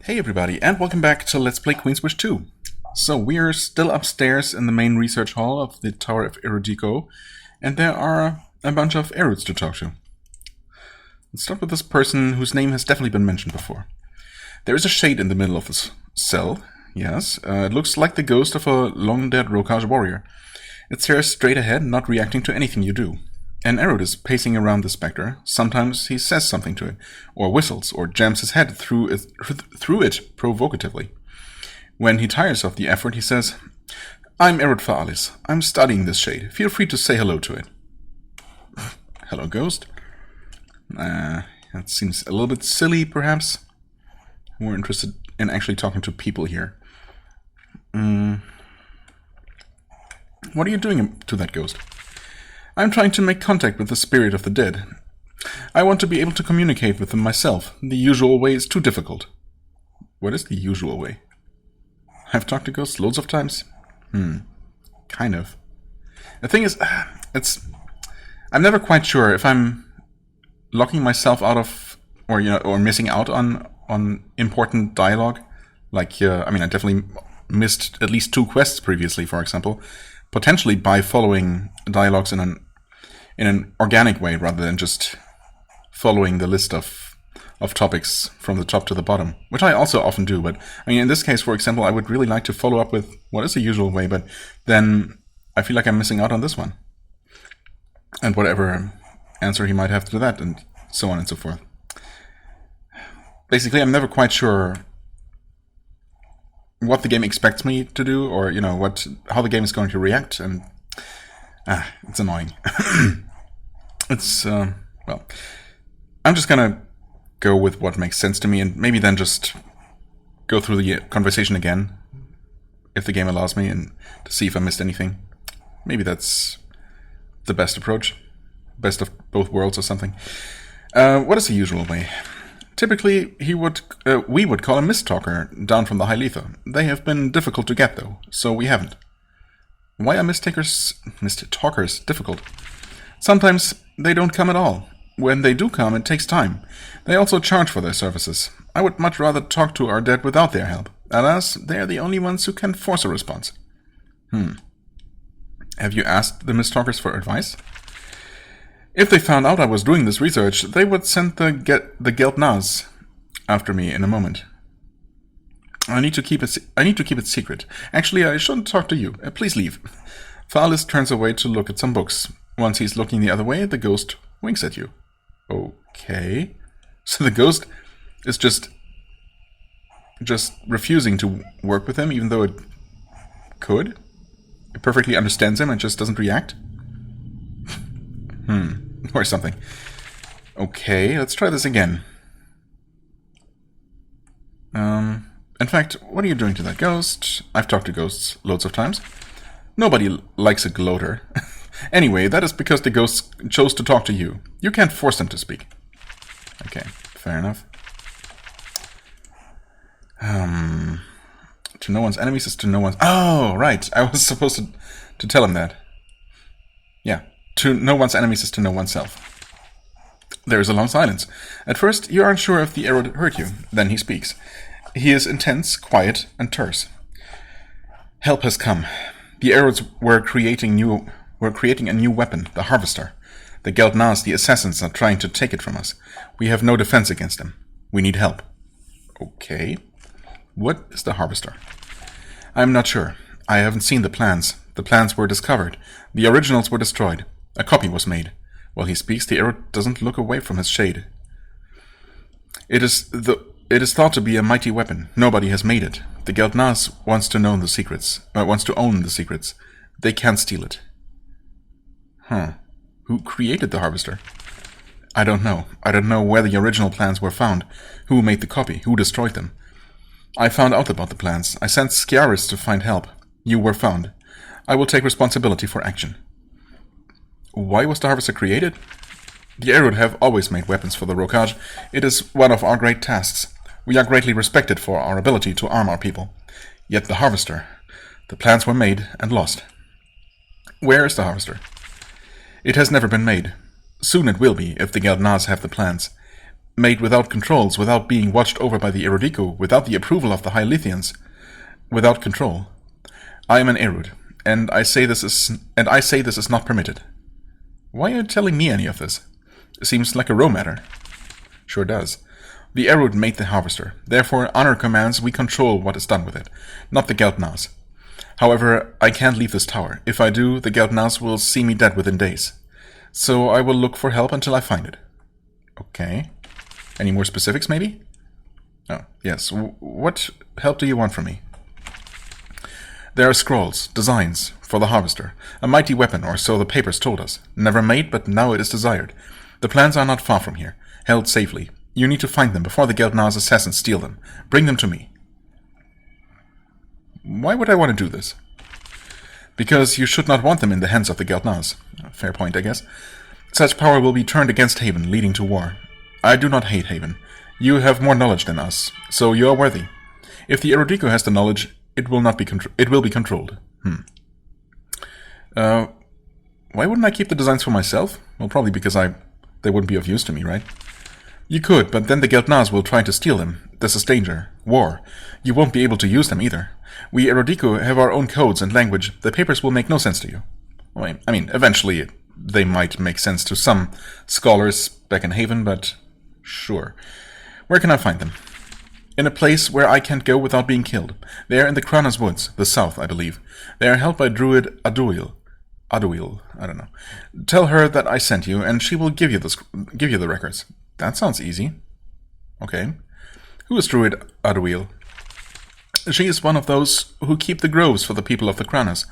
Hey everybody, and welcome back to Let's Play Queenswish 2. So we're still upstairs in the main research hall of the Tower of Erudico, and there are a bunch of Eruds to talk to. Let's start with this person whose name has definitely been mentioned before. There is a shade in the middle of this cell, yes. It looks like the ghost of a long-dead Rokaj warrior. It stares straight ahead, not reacting to anything you do. An Erud is pacing around the spectre. Sometimes he says something to it, or whistles, or jams his head through it provocatively. When he tires of the effort, he says, "I'm Erud Faalis. I'm studying this shade. Feel free to say hello to it." Hello, ghost. That seems a little bit silly, perhaps. We're interested in actually talking to people here. What are you doing to that ghost? I'm trying to make contact with the spirit of the dead. I want to be able to communicate with them myself. The usual way is too difficult. What is the usual way? I've talked to ghosts loads of times. Kind of. The thing is, I'm never quite sure if I'm locking myself out of, or missing out on important dialogue. Like, I definitely missed at least 2 quests previously, for example, potentially by following dialogues in an organic way rather than just following the list of topics from the top to the bottom, which I also often do. But in this case, for example, I would really like to follow up with what is the usual way, but then I feel like I'm missing out on this one. And whatever answer he might have to that, and so on and so forth. Basically, I'm never quite sure what the game expects me to do, or how the game is going to react, and it's annoying. Well, I'm just gonna go with what makes sense to me, and maybe then just go through the conversation again, if the game allows me, and to see if I missed anything. Maybe that's the best approach, best of both worlds or something. What is the usual way? Typically, we would call a mist talker down from the High Letha. They have been difficult to get, though, so we haven't. Why are mist talkers difficult? Sometimes they don't come at all. When they do come, it takes time. They also charge for their services. I would much rather talk to our dead without their help. Alas, they are the only ones who can force a response. Have you asked the mist talkers for advice? If they found out I was doing this research, they would send the Geltnaz after me in a moment. I need to keep it secret. Actually, I shouldn't talk to you. Please leave. Faalis turns away to look at some books. Once he's looking the other way, the ghost winks at you. Okay. So the ghost is just refusing to work with him, even though it could. It perfectly understands him and just doesn't react. Or something. Okay, let's try this again. In fact, what are you doing to that ghost? I've talked to ghosts loads of times. Nobody likes a gloater. Anyway, that is because the ghosts chose to talk to you. You can't force them to speak. Okay, fair enough. To know one's enemies is to know one's... Oh, right. I was supposed to tell him that. Yeah. To know one's enemies is to know oneself. There is a long silence. At first, you aren't sure if the Erud heard you. Then he speaks. He is intense, quiet, and terse. Help has come. The Eruds were creating a new weapon, the Harvester. The Geltnaz, the assassins, are trying to take it from us. We have no defense against them. We need help. Okay. What is the Harvester? I'm not sure. I haven't seen the plans. The plans were discovered. The originals were destroyed. A copy was made. While he speaks, the Erud doesn't look away from his shade. It is thought to be a mighty weapon. Nobody has made it. The Geltnaz wants to own the secrets. They can't steal it. Who created the Harvester? I don't know. I don't know where the original plans were found. Who made the copy? Who destroyed them? I found out about the plans. I sent Sciaris to find help. You were found. I will take responsibility for action. Why was the Harvester created? The Erud have always made weapons for the Rokaj. It is one of our great tasks. We are greatly respected for our ability to arm our people. Yet the Harvester... The plans were made and lost. Where is the Harvester? It has never been made. Soon it will be, if the Geltnaz have the plans. made without controls, without being watched over by the Erudiko, without the approval of the High Lithians, without control. I am an Erud, and I say this is not permitted. Why are you telling me any of this? It seems like a Ro matter. Sure does. The Erud made the harvester. Therefore, honor commands we control what is done with it, not the Geltnaz. However, I can't leave this tower. If I do, the Geltnaz will see me dead within days. So I will look for help until I find it. Okay. Any more specifics, maybe? Oh, yes. What help do you want from me? There are scrolls, designs, for the harvester. A mighty weapon, or so the papers told us. Never made, but now it is desired. The plans are not far from here, held safely. You need to find them before the Geltnaz assassins steal them. Bring them to me. Why would I want to do this? Because you should not want them in the hands of the Geltnaz. Fair point, I guess. Such power will be turned against Haven, leading to war. I do not hate Haven. You have more knowledge than us, so you are worthy. If the Erudiko has the knowledge, it will be controlled. Why wouldn't I keep the designs for myself? Well, probably because they wouldn't be of use to me, right? You could, but then the Geltnaz will try to steal them. This is danger. War. You won't be able to use them either. We Erudiko have our own codes and language. The papers will make no sense to you. I mean, eventually they might make sense to some scholars back in Haven, but sure. Where can I find them? In a place where I can't go without being killed. They are in the Kranas woods, the south, I believe. They are held by Druid Aduil, I don't know. Tell her that I sent you, and she will give you the records. That sounds easy. Okay. Who is Druid Aduil? She is one of those who keep the groves for the people of the Kranas.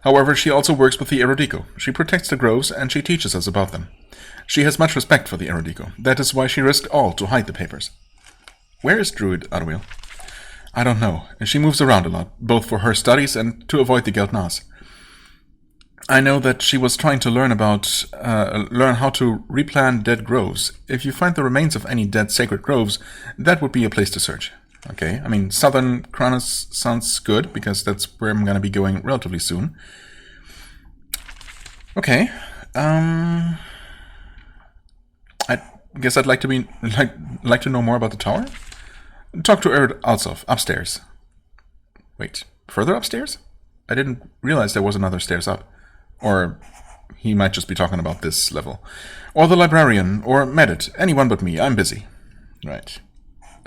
However, she also works with the Erudiko. She protects the groves, and she teaches us about them. She has much respect for the Erudiko. That is why she risked all to hide the papers. Where is Druid Aduil? I don't know. She moves around a lot, both for her studies and to avoid the Geltnaz. I know that she was trying to learn how to replant dead groves. If you find the remains of any dead sacred groves, that would be a place to search. Okay, I mean, southern Kranas sounds good, because that's where I'm going to be going relatively soon. Okay, I guess I'd like to know more about the tower. Talk to Erd Alsov, upstairs. Wait, further upstairs? I didn't realize there was another stairs up. Or he might just be talking about this level. Or the librarian, or Medit, anyone but me, I'm busy. Right.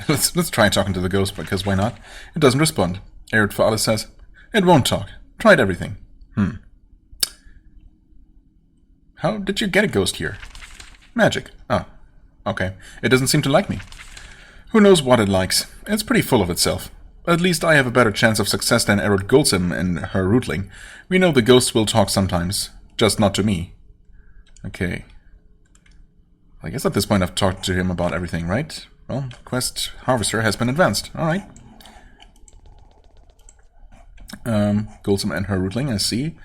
Let's try talking to the ghost, because why not? It doesn't respond. Erd Fa'alis says, it won't talk. Tried everything. How did you get a ghost here? Magic. Oh, okay. It doesn't seem to like me. Who knows what it likes? It's pretty full of itself. At least I have a better chance of success than Erod Golzim and her rootling. We know the ghosts will talk sometimes, just not to me. Okay. I guess at this point I've talked to him about everything, right? Well, quest harvester has been advanced. Alright. Golzim and her rootling, I see.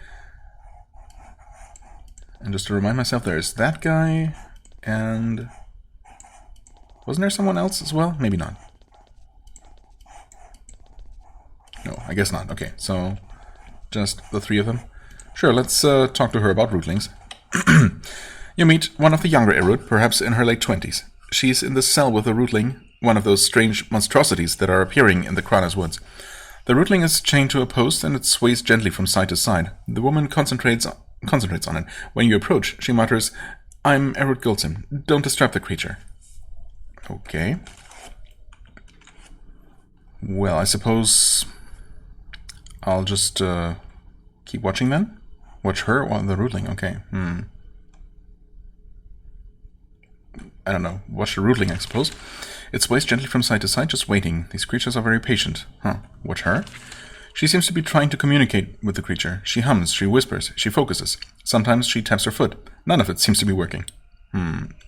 And just to remind myself, there's that guy, and... wasn't there someone else as well? Maybe not. No, I guess not. Okay, so just the three of them. Sure, let's talk to her about rootlings. You meet one of the younger Erud, perhaps in her late 20s. She's in the cell with a rootling, one of those strange monstrosities that are appearing in the Kranas woods. The rootling is chained to a post, and it sways gently from side to side. The woman concentrates on it. When you approach, she mutters, "I'm Erud Golzim. Don't disturb the creature." Okay. Well, I suppose I'll just keep watching then? Watch her or the rootling? Okay. I don't know. Watch the rootling, I suppose. It sways gently from side to side, just waiting. These creatures are very patient. Watch her? She seems to be trying to communicate with the creature. She hums, she whispers, she focuses. Sometimes she taps her foot. None of it seems to be working.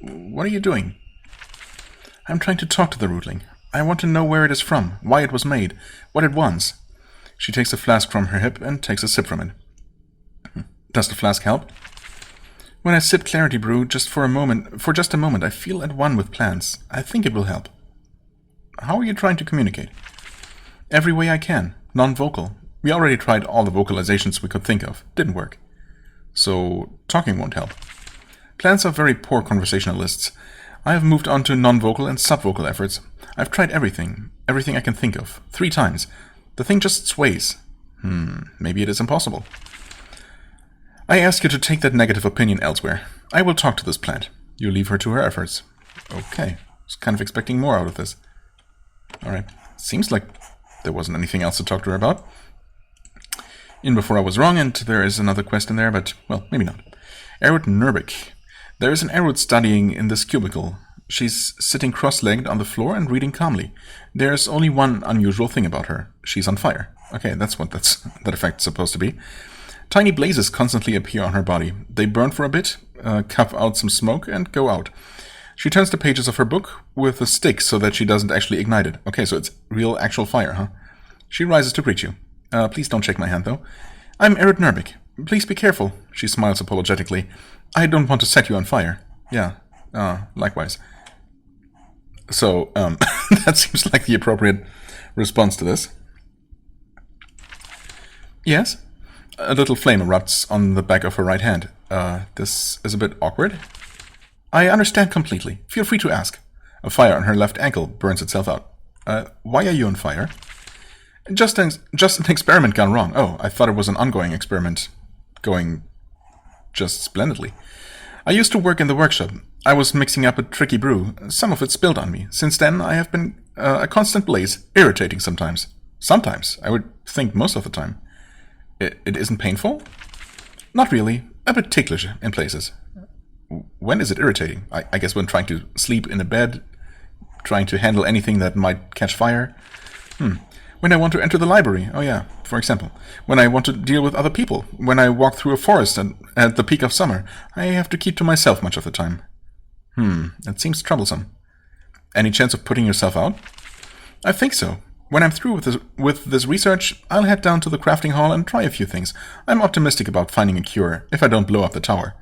What are you doing? I'm trying to talk to the rootling. I want to know where it is from, why it was made, what it wants. She takes a flask from her hip and takes a sip from it. Does the flask help? When I sip Clarity Brew just for just a moment, I feel at one with plants. I think it will help. How are you trying to communicate? Every way I can. Non-vocal. We already tried all the vocalizations we could think of. Didn't work. So, talking won't help. Plants are very poor conversationalists. I have moved on to non-vocal and sub-vocal efforts. I've tried everything I can think of, 3 times. The thing just sways. Maybe it is impossible. I ask you to take that negative opinion elsewhere. I will talk to this plant. You leave her to her efforts. Okay. I was kind of expecting more out of this. Alright. Seems like there wasn't anything else to talk to her about. In before I was wrong, and there is another quest in there, but, well, maybe not. Erud Nurbik. There is an Erud studying in this cubicle. She's sitting cross-legged on the floor and reading calmly. There's only one unusual thing about her. She's on fire. Okay, that's what that effect's supposed to be. Tiny blazes constantly appear on her body. They burn for a bit, cuff out some smoke, and go out. She turns the pages of her book with a stick so that she doesn't actually ignite it. Okay, so it's real, actual fire, huh? She rises to greet you. Please don't shake my hand, though. I'm Erud Nurbik. Please be careful. She smiles apologetically. I don't want to set you on fire. Yeah, likewise. So, that seems like the appropriate response to this. Yes? A little flame erupts on the back of her right hand. This is a bit awkward. I understand completely. Feel free to ask. A fire on her left ankle burns itself out. Why are you on fire? Just an experiment gone wrong. Oh, I thought it was an ongoing experiment going just splendidly. I used to work in the workshop. I was mixing up a tricky brew. Some of it spilled on me. Since then, I have been a constant blaze, irritating sometimes. Sometimes. I would think most of the time. It isn't painful? Not really. A bit ticklish in places. When is it irritating? I guess when trying to sleep in a bed, trying to handle anything that might catch fire. When I want to enter the library, oh yeah, for example. When I want to deal with other people. When I walk through a forest at the peak of summer. I have to keep to myself much of the time. That seems troublesome. Any chance of putting yourself out? I think so. When I'm through with this research, I'll head down to the crafting hall and try a few things. I'm optimistic about finding a cure, if I don't blow up the tower.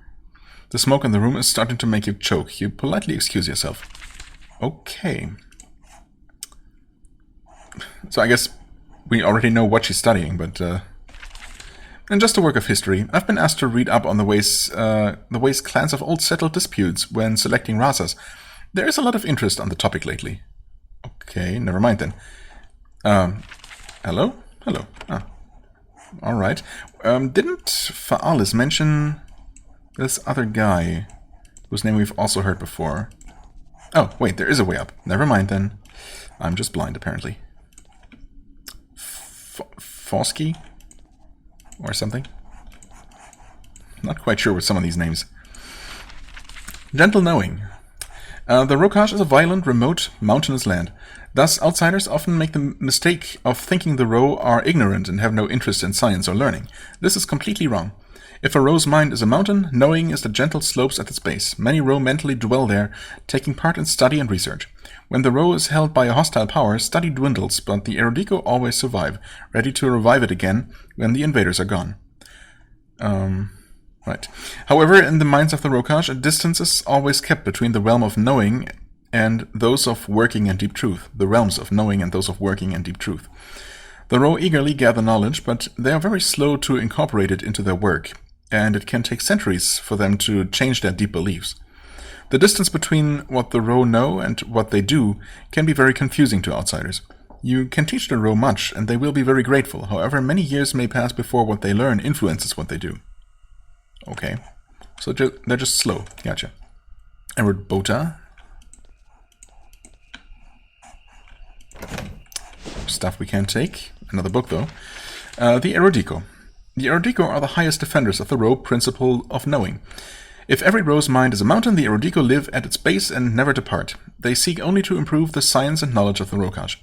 The smoke in the room is starting to make you choke. You politely excuse yourself. Okay. So I guess we already know what she's studying, but... In just a work of history, I've been asked to read up on the ways clans of old settled disputes when selecting razas. There is a lot of interest on the topic lately. Okay, never mind then. Hello? Hello. Ah. Alright. Didn't Faalis mention this other guy, whose name we've also heard before? Oh, wait, there is a way up. Never mind then. I'm just blind, apparently. Fosky? Or something? Not quite sure with some of these names. Gentle Knowing. The Rokaj is a violent, remote, mountainous land. Thus, outsiders often make the mistake of thinking the Ro are ignorant and have no interest in science or learning. This is completely wrong. If a Ro's mind is a mountain, Knowing is the gentle slopes at its base. Many Ro mentally dwell there, taking part in study and research. When the Ro is held by a hostile power, study dwindles, but the Erudiko always survive, ready to revive it again when the invaders are gone. Right. However, in the minds of the Rokaj, a distance is always kept between the realm of knowing and those of working and deep truth. The realms of knowing and those of working and deep truth. The Ro eagerly gather knowledge, but they are very slow to incorporate it into their work, and it can take centuries for them to change their deep beliefs. The distance between what the Ro know and what they do can be very confusing to outsiders. You can teach the Ro much, and they will be very grateful. However, many years may pass before what they learn influences what they do. Okay. So they're just slow. Gotcha. Erud Bota. Stuff we can't take. Another book, though. The Erudiko. The Erudiko are the highest defenders of the Ro principle of knowing. If every Ro's mind is a mountain, the Erudiko live at its base and never depart. They seek only to improve the science and knowledge of the Rokaj.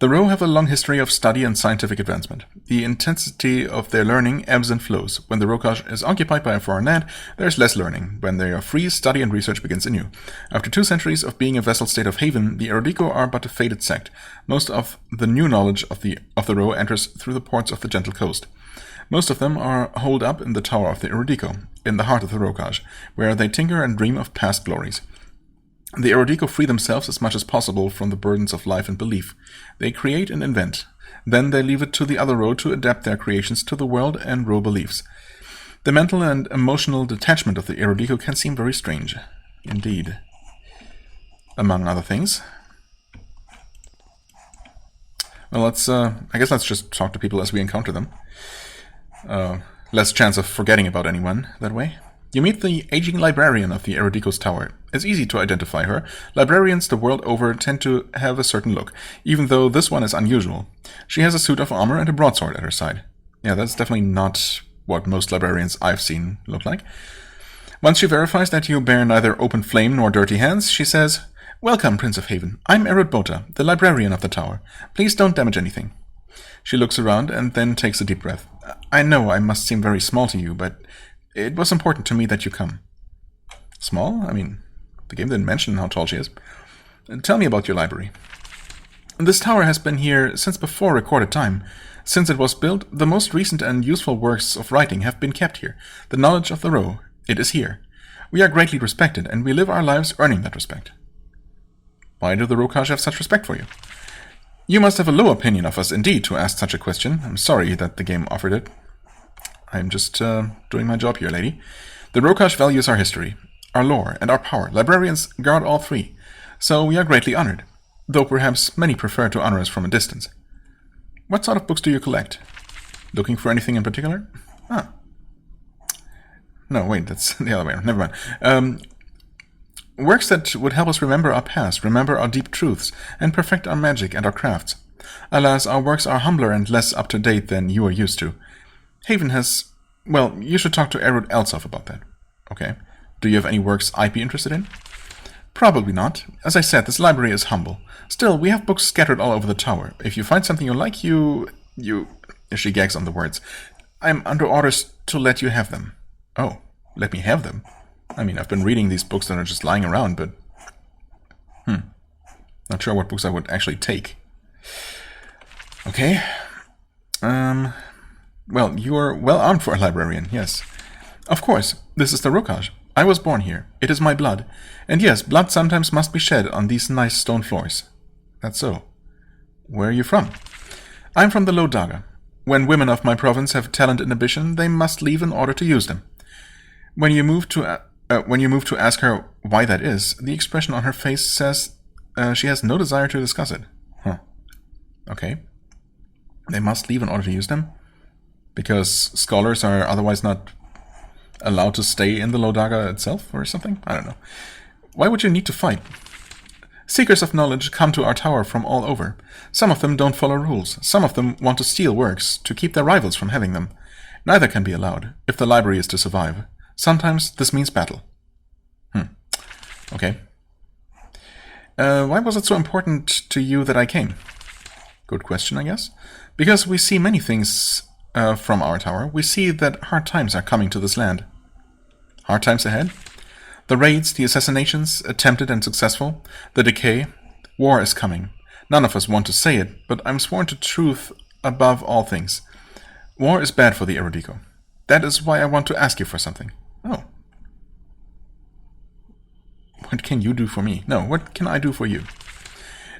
The Ro have a long history of study and scientific advancement. The intensity of their learning ebbs and flows. When the Rokaj is occupied by a foreign land, there is less learning. When they are free, study and research begins anew. After 2 centuries of being a vassal state of Haven, the Erudiko are but a faded sect. Most of the new knowledge of the Ro enters through the ports of the Gentle Coast. Most of them are holed up in the Tower of the Erudiko, in the heart of the Rokaj, where they tinker and dream of past glories. The Erudiko free themselves as much as possible from the burdens of life and belief. They create and invent. Then they leave it to the other Ro to adapt their creations to the world and Ro beliefs. The mental and emotional detachment of the Erudiko can seem very strange. Indeed. among other things. Well, I guess let's just talk to people as we encounter them. Less chance of forgetting about anyone that way. You meet the aging librarian of the Erudico's tower. It's easy to identify her. Librarians the world over tend to have a certain look, even though this one is unusual. She has a suit of armor and a broadsword at her side. Yeah, that's definitely not what most librarians I've seen look like. Once she verifies that you bear neither open flame nor dirty hands, she says, "Welcome, Prince of Haven. I'm Erudbota, the librarian of the tower. Please don't damage anything." She looks around and then takes a deep breath. "I know I must seem very small to you, but it was important to me that you come." Small? I mean, the game didn't mention how tall she is. "Tell me about your library." "This tower has been here since before recorded time. Since it was built, the most recent and useful works of writing have been kept here. The knowledge of the row, it is here. We are greatly respected, and we live our lives earning that respect." "Why do the Rokaj have such respect for you?" "You must have a low opinion of us indeed to ask such a question. I'm sorry that the game offered it. I'm just doing my job here, lady. The Rokaj values our history, our lore, and our power. Librarians guard all three, so we are greatly honored, though perhaps many prefer to honor us from a distance." "What sort of books do you collect? Looking for anything in particular?" "Ah. No, wait, that's the other way around. Never mind. Works that would help us remember our past, remember our deep truths, and perfect our magic and our crafts. Alas, our works are humbler and less up-to-date than you are used to. Haven has... Well, you should talk to Erud Elsof about that." "Okay. Do you have any works I'd be interested in?" "Probably not. As I said, this library is humble. Still, we have books scattered all over the tower. If you find something you like, you... She gags on the words. "I'm under orders to let you have them." "Oh, let me have them?" I mean, I've been reading these books that are just lying around, but... Not sure what books I would actually take. Okay. Well, you're well armed for a librarian, yes. "Of course, this is the Rokaj. I was born here. It is my blood. And yes, blood sometimes must be shed on these nice stone floors." "That's so. Where are you from?" "I'm from the Low Daga. When women of my province have talent inhibition, they must leave in order to use them. When you move to ask her why that is, the expression on her face says she has no desire to discuss it." Huh. Okay. They must leave in order to use them? Because scholars are otherwise not allowed to stay in the Low Daga itself or something? I don't know. Why would you need to fight? "Seekers of knowledge come to our tower from all over. Some of them don't follow rules. Some of them want to steal works to keep their rivals from having them. Neither can be allowed, if the library is to survive. Sometimes this means battle." Okay. Why was it so important to you that I came?" Good question, I guess. "Because we see many things from our tower. We see that hard times are coming to this land." "Hard times ahead?" "The raids, the assassinations, attempted and successful, the decay. War is coming. None of us want to say it, but I'm sworn to truth above all things. War is bad for the Erudico. That is why I want to ask you for something." "Oh. What can you do for me?" "No, what can I do for you?"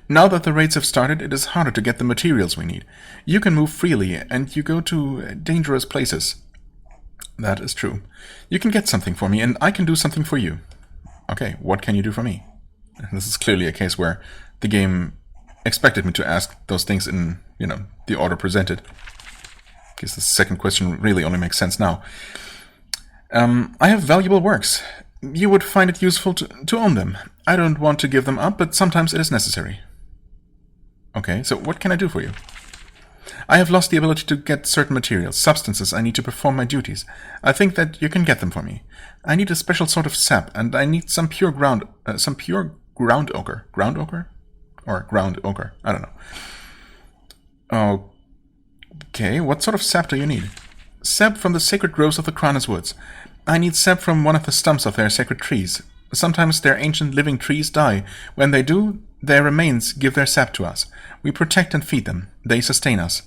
"Now that the raids have started, it is harder to get the materials we need. You can move freely, and you go to dangerous places." "That is true. You can get something for me, and I can do something for you." "Okay, what can you do for me?" This is clearly a case where the game expected me to ask those things in, the order presented. I guess the second question really only makes sense now. "I have valuable works. You would find it useful to own them. I don't want to give them up, but sometimes it is necessary." "Okay, so what can I do for you?" "I have lost the ability to get certain materials, substances I need to perform my duties. I think that you can get them for me. I need a special sort of sap, and I need some pure ground ochre. Ground ochre? Or ground ochre. I don't know. Okay, what sort of sap do you need?" "Sap from the sacred groves of the Kranas Woods. I need sap from one of the stumps of their sacred trees. Sometimes their ancient living trees die. When they do, their remains give their sap to us. We protect and feed them. They sustain us."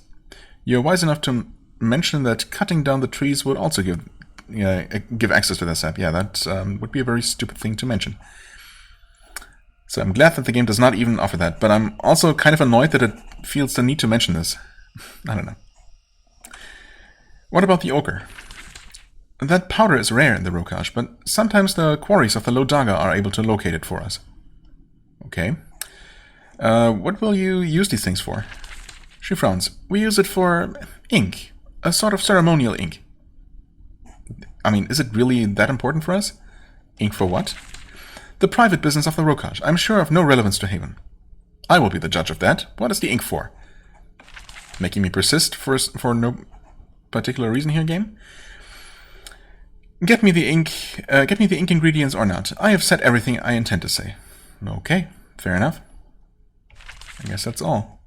You're wise enough to mention that cutting down the trees would also give access to their sap. Yeah, that would be a very stupid thing to mention. So I'm glad that the game does not even offer that, but I'm also kind of annoyed that it feels the need to mention this. I don't know. What about the ochre? That powder is rare in the Rokaj, but sometimes the quarries of the Low Daga are able to locate it for us. Okay. What will you use these things for? She frowns. We use it for ink. A sort of ceremonial ink. I mean, is it really that important for us? Ink for what? The private business of the Rokaj. I'm sure of no relevance to Haven. I will be the judge of that. What is the ink for? Making me persist for no particular reason here, game? Get me the ink ingredients or not. I have said everything I intend to say. Okay, fair enough. I guess that's all.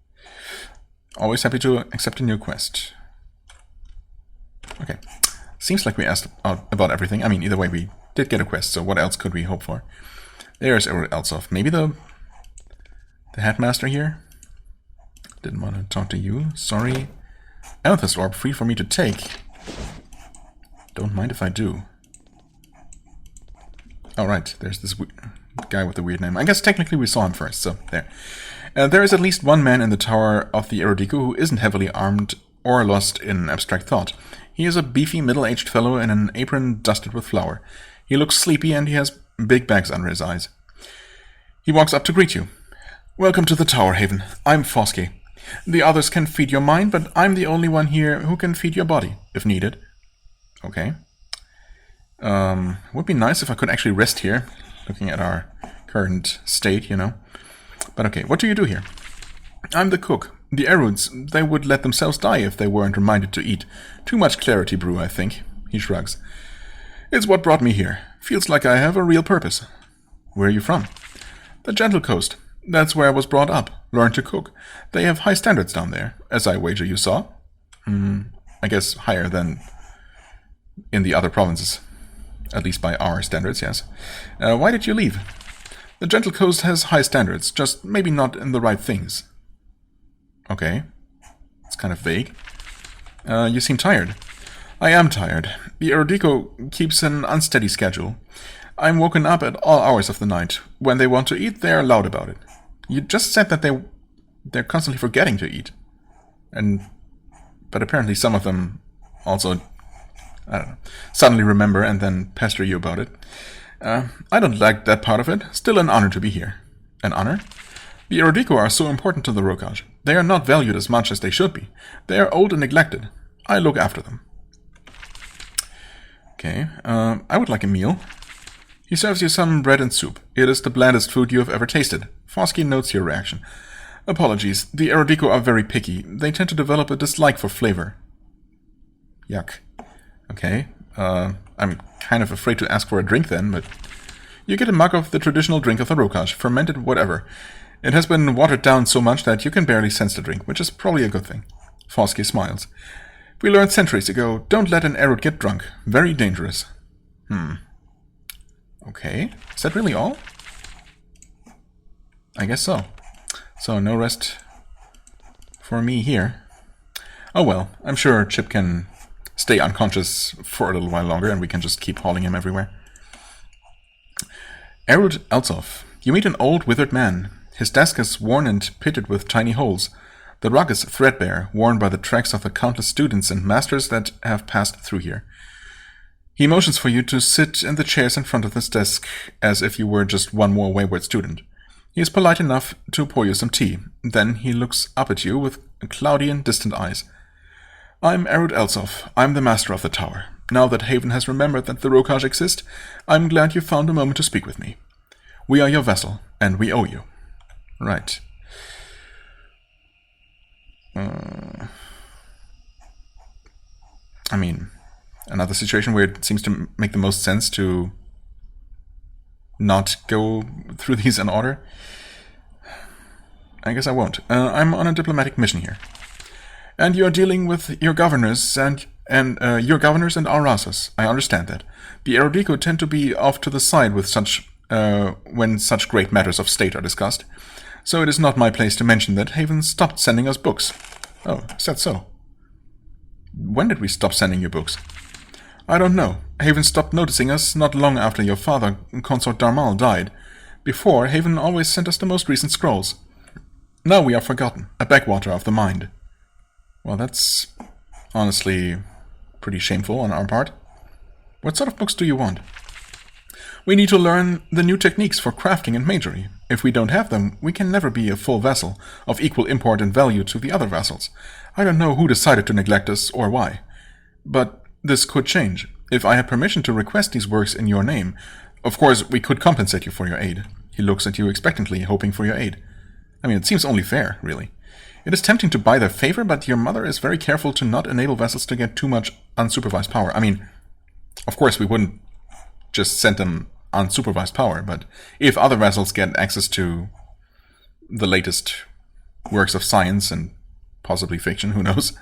Always happy to accept a new quest. Okay. Seems like we asked about everything. I mean, either way, we did get a quest, so what else could we hope for? There's Elsof. Maybe the headmaster here? Didn't want to talk to you. Sorry. Amethyst orb free for me to take. Don't mind if I do. Oh, right. There's this guy with the weird name. I guess technically we saw him first, so there. There is at least one man in the tower of the Erodico who isn't heavily armed or lost in abstract thought. He is a beefy, middle-aged fellow in an apron dusted with flour. He looks sleepy and he has big bags under his eyes. He walks up to greet you. Welcome to the Tower, Haven. I'm Foske. The others can feed your mind, but I'm the only one here who can feed your body, if needed. Okay. Would be nice if I could actually rest here, looking at our current state, you know. But okay, what do you do here? I'm the cook. The Eruds, they would let themselves die if they weren't reminded to eat. Too much clarity brew, I think. He shrugs. It's what brought me here. Feels like I have a real purpose. Where are you from? The Gentle Coast. That's where I was brought up. Learned to cook. They have high standards down there, as I wager you saw. I guess higher than in the other provinces. At least by our standards, yes. Why did you leave? The Gentle Coast has high standards, just maybe not in the right things. Okay. It's kind of vague. You seem tired. I am tired. The Erodico keeps an unsteady schedule. I'm woken up at all hours of the night. When they want to eat, they're loud about it. You just said that they're constantly forgetting to eat. But apparently some of them also, I don't know, suddenly remember and then pester you about it. I don't like that part of it. Still an honor to be here. An honor? The Erodico are so important to the Rokaj. They are not valued as much as they should be. They are old and neglected. I look after them. Okay, I would like a meal. He serves you some bread and soup. It is the blandest food you have ever tasted. Foske notes your reaction. Apologies, the Erodico are very picky. They tend to develop a dislike for flavor. Yuck. Okay, I'm kind of afraid to ask for a drink then, but you get a mug of the traditional drink of the Rokaj, fermented whatever. It has been watered down so much that you can barely sense the drink, which is probably a good thing. Foske smiles. We learned centuries ago, don't let an Erud get drunk. Very dangerous. Okay, is that really all? I guess so. So, no rest for me here. Oh well, I'm sure Chip can stay unconscious for a little while longer and we can just keep hauling him everywhere. Erud Elsof. You meet an old, withered man. His desk is worn and pitted with tiny holes. The rug is threadbare, worn by the tracks of the countless students and masters that have passed through here. He motions for you to sit in the chairs in front of this desk, as if you were just one more wayward student. He is polite enough to pour you some tea. Then he looks up at you with cloudy and distant eyes. I'm Erud Elsof. I'm the master of the tower. Now that Haven has remembered that the Rokaj exist, I'm glad you found a moment to speak with me. We are your vessel, and we owe you. Right. I mean, another situation where it seems to make the most sense to not go through these in order. I guess I won't. I'm on a diplomatic mission here. And you're dealing with your governors and your governors and our Rasas. I understand that. The Erodico tend to be off to the side with when such great matters of state are discussed. So it is not my place to mention that Haven stopped sending us books. Oh, is that so? When did we stop sending you books? I don't know. Haven stopped noticing us not long after your father, Consort Darmal, died. Before, Haven always sent us the most recent scrolls. Now we are forgotten, a backwater of the mind. Well, that's honestly pretty shameful on our part. What sort of books do you want? We need to learn the new techniques for crafting and magery. If we don't have them, we can never be a full vessel of equal import and value to the other vessels. I don't know who decided to neglect us or why. But this could change. If I had permission to request these works in your name, of course we could compensate you for your aid. He looks at you expectantly, hoping for your aid. I mean, it seems only fair, really. It is tempting to buy their favor, but your mother is very careful to not enable vessels to get too much unsupervised power. I mean, of course we wouldn't just send them unsupervised power, but if other vessels get access to the latest works of science and possibly fiction, who knows,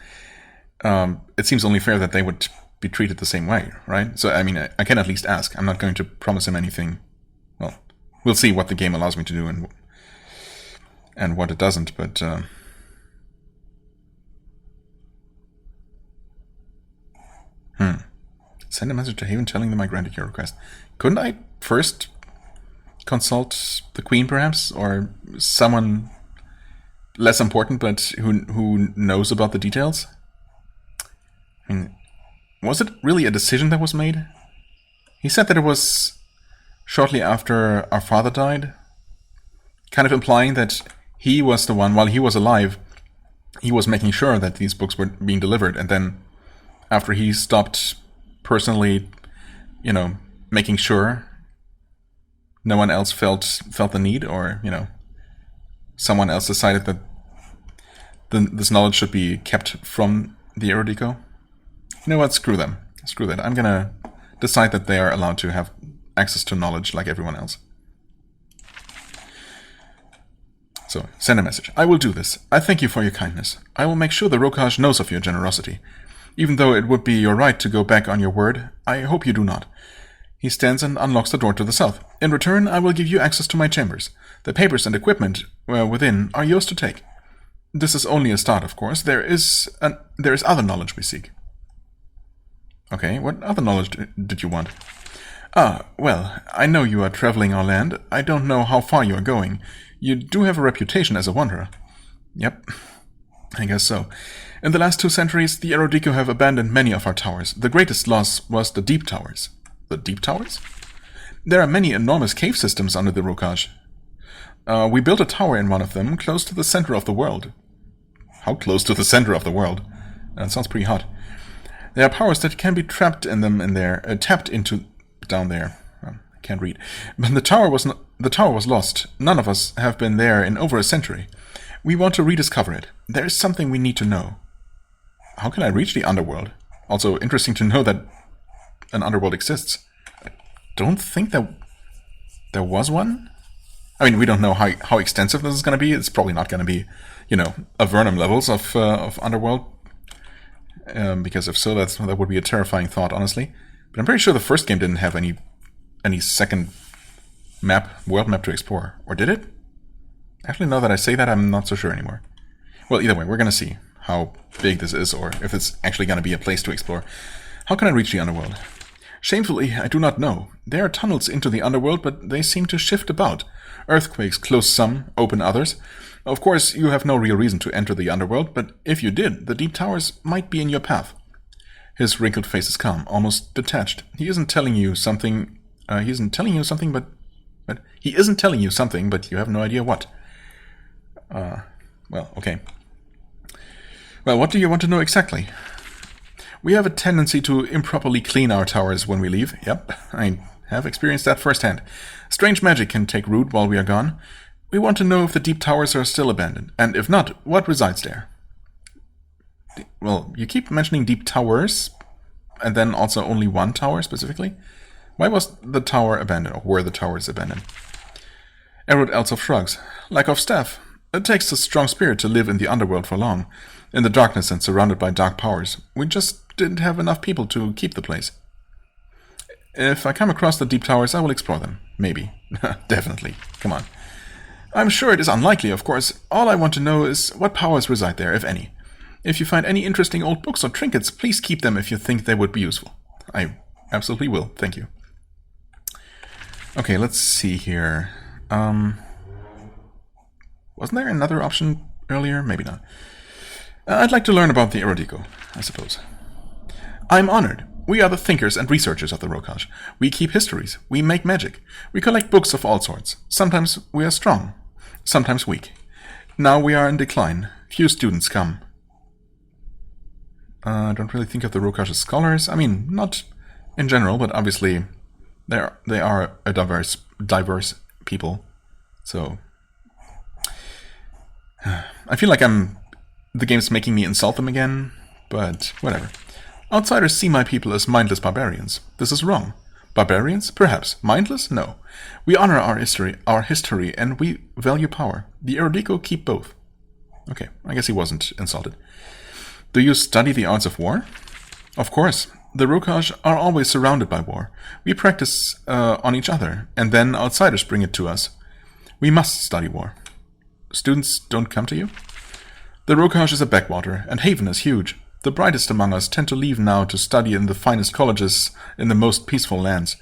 it seems only fair that they would be treated the same way, right? So, I mean, I can at least ask. I'm not going to promise him anything. Well, we'll see what the game allows me to do and what it doesn't, but... Send a message to Haven telling them I granted your request. Couldn't I first consult the Queen, perhaps? Or someone less important, but who knows about the details? I mean, was it really a decision that was made? He said that it was shortly after our father died, kind of implying that he was the one, while he was alive, he was making sure that these books were being delivered, and then after he stopped personally, you know, making sure no one else felt the need, or, you know, someone else decided that this knowledge should be kept from the Erudico. You know what, screw them. Screw that. I'm gonna decide that they are allowed to have access to knowledge like everyone else. So, send a message. I will do this. I thank you for your kindness. I will make sure the Rokaj knows of your generosity. Even though it would be your right to go back on your word, I hope you do not. He stands and unlocks the door to the south. In return, I will give you access to my chambers. The papers and equipment within are yours to take. This is only a start, of course. There is other knowledge we seek. Okay, what other knowledge did you want? Well, I know you are traveling our land. I don't know how far you are going. You do have a reputation as a wanderer. Yep, I guess so. In the last 2 centuries, the Erudico have abandoned many of our towers. The greatest loss was the Deep Towers. The Deep Towers? There are many enormous cave systems under the Rokaj. We built a tower in one of them, close to the center of the world. How close to the center of the world? That sounds pretty hot. There are powers that can be trapped in them tapped into down there. I can't read. But the tower was lost. None of us have been there in over a century. We want to rediscover it. There is something we need to know. How can I reach the underworld? Also, interesting to know that an underworld exists. I don't think that there was one. I mean, we don't know how extensive this is going to be. It's probably not going to be, you know, Avernum levels of underworld. Because if so, that would be a terrifying thought, honestly. But I'm pretty sure the first game didn't have any second world map to explore. Or did it? Actually, now that I say that, I'm not so sure anymore. Well, either way, we're going to see how big this is, or if it's actually going to be a place to explore. How can I reach the underworld? Shamefully, I do not know. There are tunnels into the underworld, but they seem to shift about. Earthquakes close some, open others. Of course, you have no real reason to enter the underworld, but if you did, the Deep Towers might be in your path. His wrinkled face is calm, almost detached. He isn't telling you something, but you have no idea what. Well, okay. Well, what do you want to know exactly? We have a tendency to improperly clean our towers when we leave. Yep, I have experienced that firsthand. Strange magic can take root while we are gone. We want to know if the Deep Towers are still abandoned, and if not, what resides there. Well, you keep mentioning Deep Towers, and then also only one tower specifically. Why was the tower abandoned, or were the towers abandoned? Erud Elsof shrugs. Lack of staff. It takes a strong spirit to live in the underworld for long, in the darkness and surrounded by dark powers. We just didn't have enough people to keep the place. If I come across the Deep Towers, I will explore them. Maybe. Definitely. Come on. I'm sure it is unlikely, of course. All I want to know is what powers reside there, if any. If you find any interesting old books or trinkets, please keep them if you think they would be useful. I absolutely will. Thank you. Okay, let's see here. Wasn't there another option earlier? Maybe not. I'd like to learn about the Erudico, I suppose. I'm honored. We are the thinkers and researchers of the Rokaj. We keep histories. We make magic. We collect books of all sorts. Sometimes we are strong. Sometimes weak. Now we are in decline. Few students come. I don't really think of the Rokaj as scholars. I mean, not in general, but obviously they are a diverse people. So I feel like the game's making me insult them again, but whatever. Outsiders see my people as mindless barbarians. This is wrong. Barbarians? Perhaps. Mindless? No. We honor our history, and we value power. The Erudiko keep both. Okay, I guess he wasn't insulted. Do you study the arts of war? Of course. The Rokaj are always surrounded by war. We practice on each other, and then outsiders bring it to us. We must study war. Students don't come to you? The Rokaj is a backwater, and Haven is huge. The brightest among us tend to leave now to study in the finest colleges in the most peaceful lands.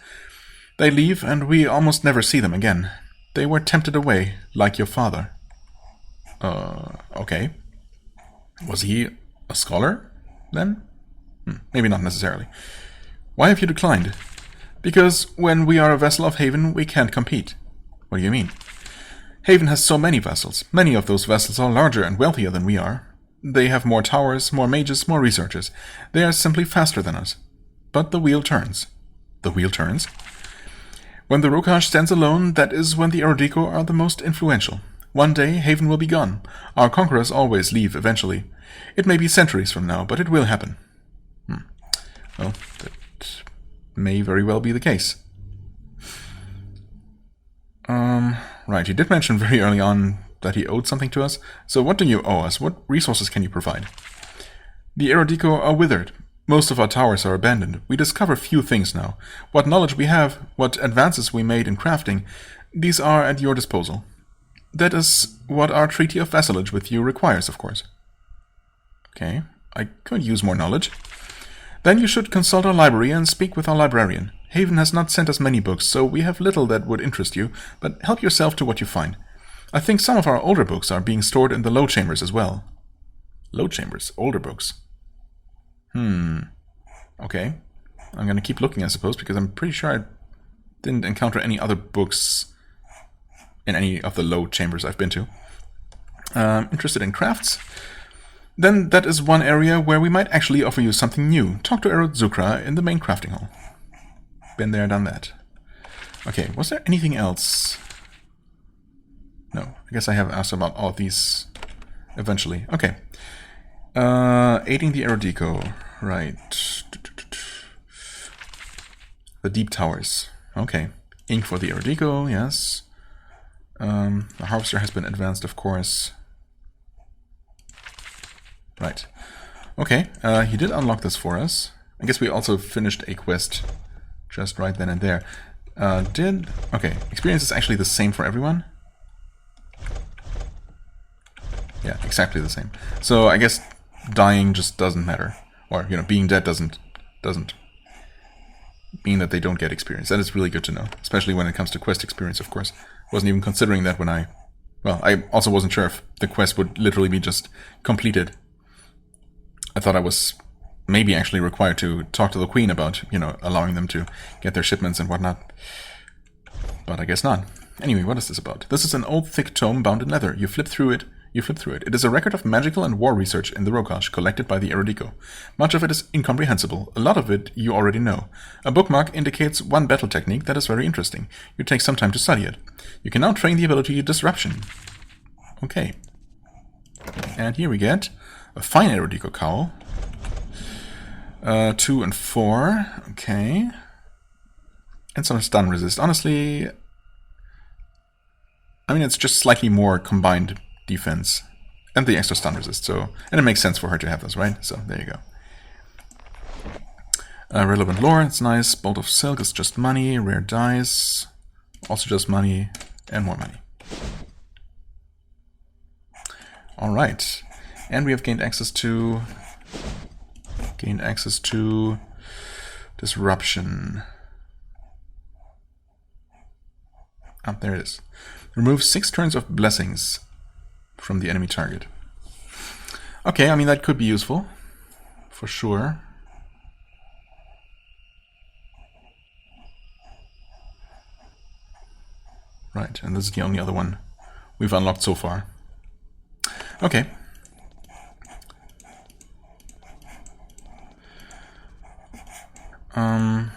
They leave, and we almost never see them again. They were tempted away, like your father. Okay. Was he a scholar, then? Maybe not necessarily. Why have you declined? Because when we are a vassal of Haven, we can't compete. What do you mean? Haven has so many vassals. Many of those vassals are larger and wealthier than we are. They have more towers, more mages, more researchers. They are simply faster than us. But the wheel turns. The wheel turns? When the Rokaj stands alone, that is when the Erudiko are the most influential. One day, Haven will be gone. Our conquerors always leave eventually. It may be centuries from now, but it will happen. Well, that may very well be the case. Right, he did mention very early on that he owed something to us. So what do you owe us? What resources can you provide? The Erudiko are withered. Most of our towers are abandoned. We discover few things now. What knowledge we have, what advances we made in crafting, these are at your disposal. That is what our treaty of vassalage with you requires, of course. Okay, I could use more knowledge. Then you should consult our library and speak with our librarian. Haven has not sent us many books, so we have little that would interest you, but help yourself to what you find. I think some of our older books are being stored in the low chambers as well. Low chambers? Older books? Okay. I'm going to keep looking, I suppose, because I'm pretty sure I didn't encounter any other books in any of the low chambers I've been to. Interested in crafts? Then that is one area where we might actually offer you something new. Talk to Erod in the main crafting hall. Been there, done that. Okay, was there anything else? No, I guess I have asked about all of these eventually. Okay. Aiding the Erudiko. Right. The deep towers. Okay. Ink for the Erudiko, yes. The harvester has been advanced, of course. Right. Okay, he did unlock this for us. I guess we also finished a quest just right then and there. Okay, experience is actually the same for everyone. Yeah, exactly the same. So I guess dying just doesn't matter. Or, you know, being dead doesn't mean that they don't get experience. That is really good to know. Especially when it comes to quest experience, of course. Wasn't even considering that when I also wasn't sure if the quest would literally be just completed. I thought I was maybe actually required to talk to the queen about, you know, allowing them to get their shipments and whatnot. But I guess not. Anyway, what is this about? This is an old thick tome bound in leather. You flip through it. It is a record of magical and war research in the Rokaj, collected by the Erudiko. Much of it is incomprehensible. A lot of it you already know. A bookmark indicates one battle technique that is very interesting. You take some time to study it. You can now train the ability Disruption. Okay. And here we get a fine Erudiko cowl. 2 and 4. Okay. And some stun resist. Honestly, I mean, it's just slightly more combined defense and the extra stun resist. So, and it makes sense for her to have this, right? So there you go. Relevant lore, it's nice. Bolt of Silk is just money. Rare dice, also just money, and more money. All right, and we have gained access to Disruption. Ah, there it is. Remove 6 turns of blessings from the enemy target. Okay, I mean, that could be useful, for sure. Right, and this is the only other one we've unlocked so far. Okay. I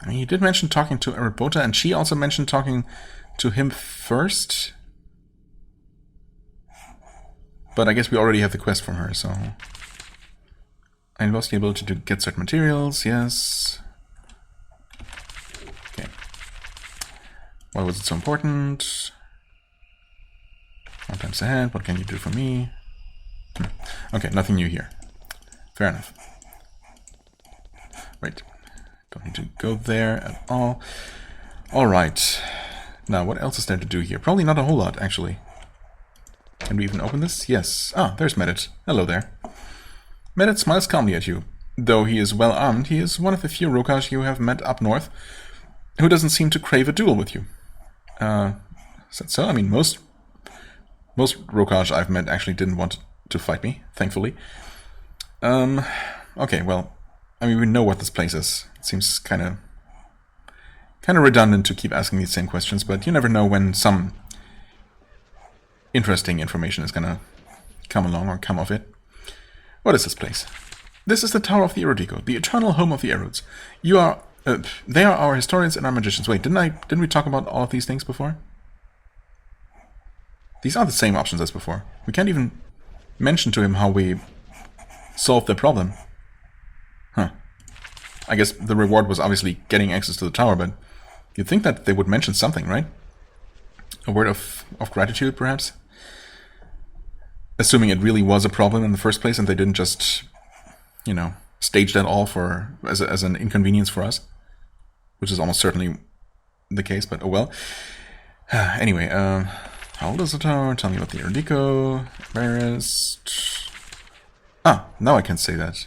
mean, he did mention talking to Erebota, and she also mentioned talking to him first. But I guess we already have the quest from her, so... I lost the ability to get certain materials, yes. Okay. Why was it so important? 1 times ahead, what can you do for me? Okay, nothing new here. Fair enough. Right. Don't need to go there at all. Alright. Now, what else is there to do here? Probably not a whole lot, actually. Can we even open this? Yes. Ah, there's Medit. Hello there. Medit smiles calmly at you. Though he is well armed, he is one of the few Rokaj you have met up north who doesn't seem to crave a duel with you. Is that so? I mean, most Rokaj I've met actually didn't want to fight me, thankfully. Okay, well, I mean, we know what this place is. It seems kind of redundant to keep asking these same questions, but you never know when some interesting information is gonna come along or come of it. What is this place? This is the Tower of the Erudiko, the eternal home of the Eruds. They are our historians and our magicians. Wait, didn't we talk about all of these things before? These are the same options as before. We can't even mention to him how we solved the problem. Huh. I guess the reward was obviously getting access to the tower, but you'd think that they would mention something, right? A word of gratitude, perhaps? Assuming it really was a problem in the first place and they didn't just, you know, stage that all as an inconvenience for us. Which is almost certainly the case, but oh well. Anyway, how old is the tower? Tell me about the Erudiko. Embarrassed. Ah, now I can say that.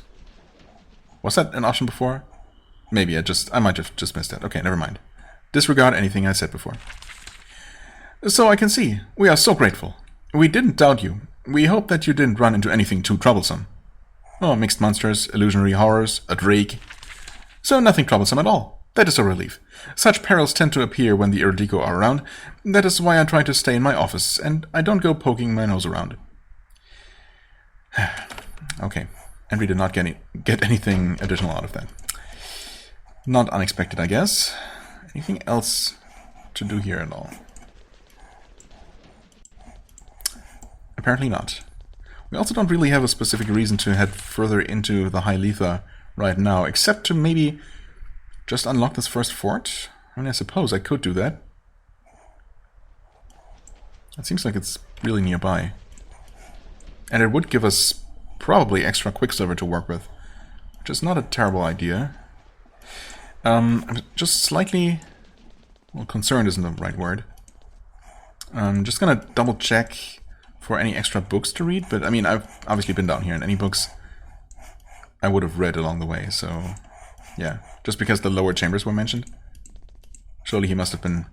Was that an option before? Maybe I might have just missed that. Okay, never mind. Disregard anything I said before. So I can see. We are so grateful. We didn't doubt you. We hope that you didn't run into anything too troublesome. Oh, mixed monsters, illusionary horrors, a drake. So nothing troublesome at all. That is a relief. Such perils tend to appear when the Erudiko are around. That is why I try to stay in my office, and I don't go poking my nose around. Okay. And we did not get anything additional out of that. Not unexpected, I guess. Anything else to do here at all? Apparently not. We also don't really have a specific reason to head further into the High Letha right now, except to maybe just unlock this first fort. I mean, I suppose I could do that. It seems like it's really nearby. And it would give us probably extra Quicksilver to work with, which is not a terrible idea. I'm just slightly... well, concerned isn't the right word. I'm just gonna double check for any extra books to read, but I mean, I've obviously been down here, and any books I would have read along the way, so yeah. Just because the lower chambers were mentioned. Surely he must have been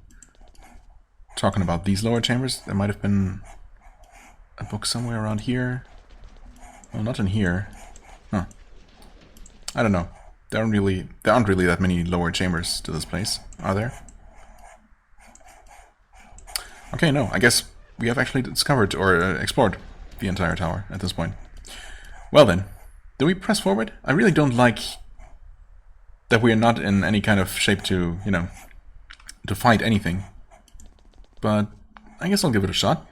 talking about these lower chambers. There might have been a book somewhere around here. Well, not in here. Huh. I don't know. There aren't really that many lower chambers to this place, are there? Okay, no. I guess we have actually discovered or explored the entire tower at this point. Well then, do we press forward? I really don't like that we are not in any kind of shape to, you know, to fight anything. But I guess I'll give it a shot.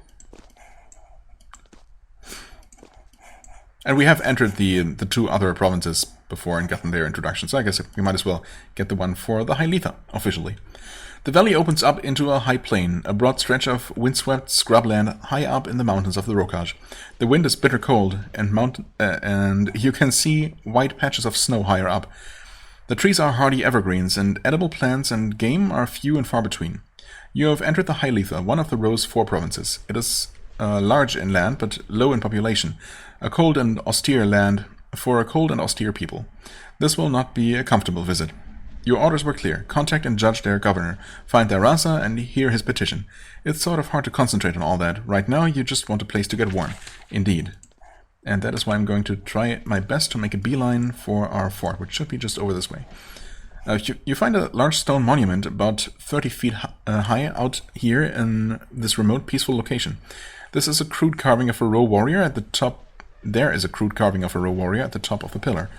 And we have entered the two other provinces before and gotten their introduction, so I guess we might as well get the one for the High Letha, officially. The valley opens up into a high plain, a broad stretch of windswept scrubland high up in the mountains of the Rokaj. The wind is bitter cold, and you can see white patches of snow higher up. The trees are hardy evergreens, and edible plants and game are few and far between. You have entered the High Letha, one of the Rose 4 provinces. It is large in land, but low in population. A cold and austere land for a cold and austere people. This will not be a comfortable visit. Your orders were clear. Contact and judge their governor. Find their Rasa and hear his petition. It's sort of hard to concentrate on all that. Right now, you just want a place to get warm. Indeed. And that is why I'm going to try my best to make a beeline for our fort, which should be just over this way. You find a large stone monument about 30 feet high out here in this remote, peaceful location. This is a crude carving of a row warrior at the top. There is a crude carving of a row warrior at the top of the pillar.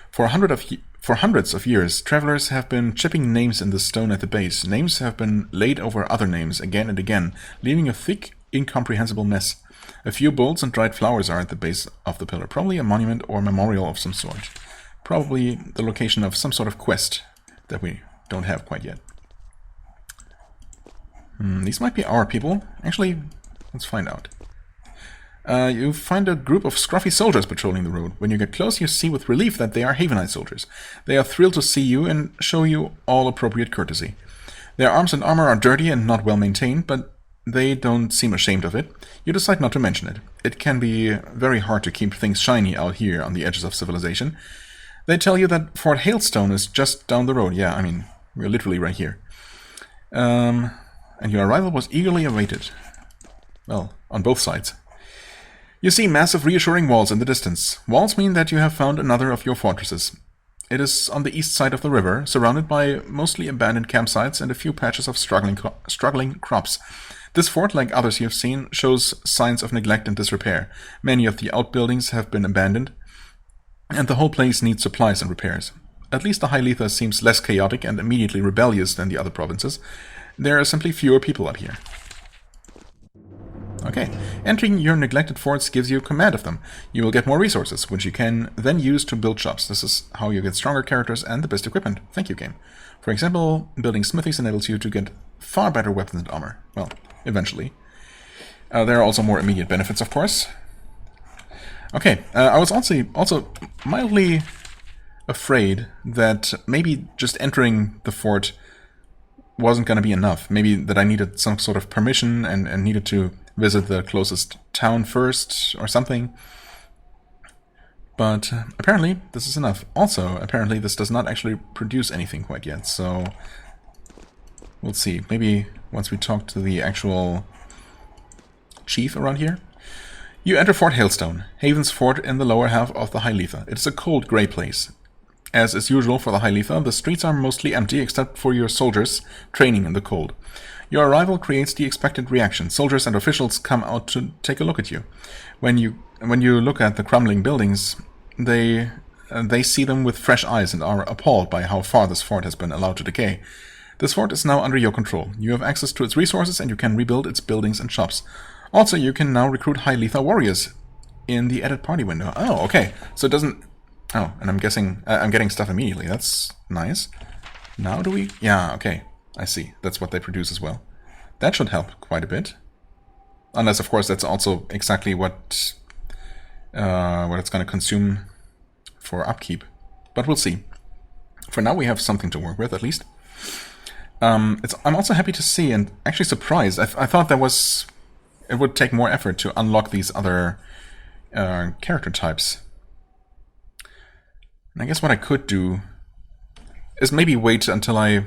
For hundreds of years, travelers have been chipping names in the stone at the base. Names have been laid over other names again and again, leaving a thick, incomprehensible mess. A few bolts and dried flowers are at the base of the pillar, probably a monument or memorial of some sort. Probably the location of some sort of quest that we don't have quite yet. These might be our people. Actually, let's find out. You find a group of scruffy soldiers patrolling the road. When you get close, you see with relief that they are Havenite soldiers. They are thrilled to see you and show you all appropriate courtesy. Their arms and armor are dirty and not well maintained, but they don't seem ashamed of it. You decide not to mention it. It can be very hard to keep things shiny out here on the edges of civilization. They tell you that Fort Hailstone is just down the road. Yeah, I mean, we're literally right here. And your arrival was eagerly awaited. Well, on both sides. You see massive reassuring walls in the distance. Walls mean that you have found another of your fortresses. It is on the east side of the river, surrounded by mostly abandoned campsites and a few patches of struggling crops. This fort, like others you have seen, shows signs of neglect and disrepair. Many of the outbuildings have been abandoned, and the whole place needs supplies and repairs. At least the High Letha seems less chaotic and immediately rebellious than the other provinces. There are simply fewer people up here. Okay, entering your neglected forts gives you command of them. You will get more resources, which you can then use to build shops. This is how you get stronger characters and the best equipment. Thank you, game. For example, building smithies enables you to get far better weapons and armor. Well, eventually. There are also more immediate benefits, of course. Okay, I was also mildly afraid that maybe just entering the fort wasn't going to be enough. Maybe that I needed some sort of permission and needed to visit the closest town first or something. But apparently this is enough. Also, apparently this does not actually produce anything quite yet, so we'll see. Maybe once we talk to the actual chief around here. You enter Fort Hailstone, Haven's fort in the lower half of the High Letha. It is a cold, grey place. As is usual for the High Letha, the streets are mostly empty except for your soldiers training in the cold. Your arrival creates the expected reaction. Soldiers and officials come out to take a look at you. When you look at the crumbling buildings, they see them with fresh eyes and are appalled by how far this fort has been allowed to decay. This fort is now under your control. You have access to its resources and you can rebuild its buildings and shops. Also, you can now recruit High Letha warriors in the edit party window. Oh, okay. So it doesn't... Oh, and I'm guessing... I'm getting stuff immediately. That's nice. Now do we... Yeah, okay. I see. That's what they produce as well. That should help quite a bit. Unless, of course, that's also exactly what it's going to consume for upkeep. But we'll see. For now, we have something to work with, at least. I'm also happy to see, and actually surprised. I thought it would take more effort to unlock these other character types. And I guess what I could do is maybe wait until I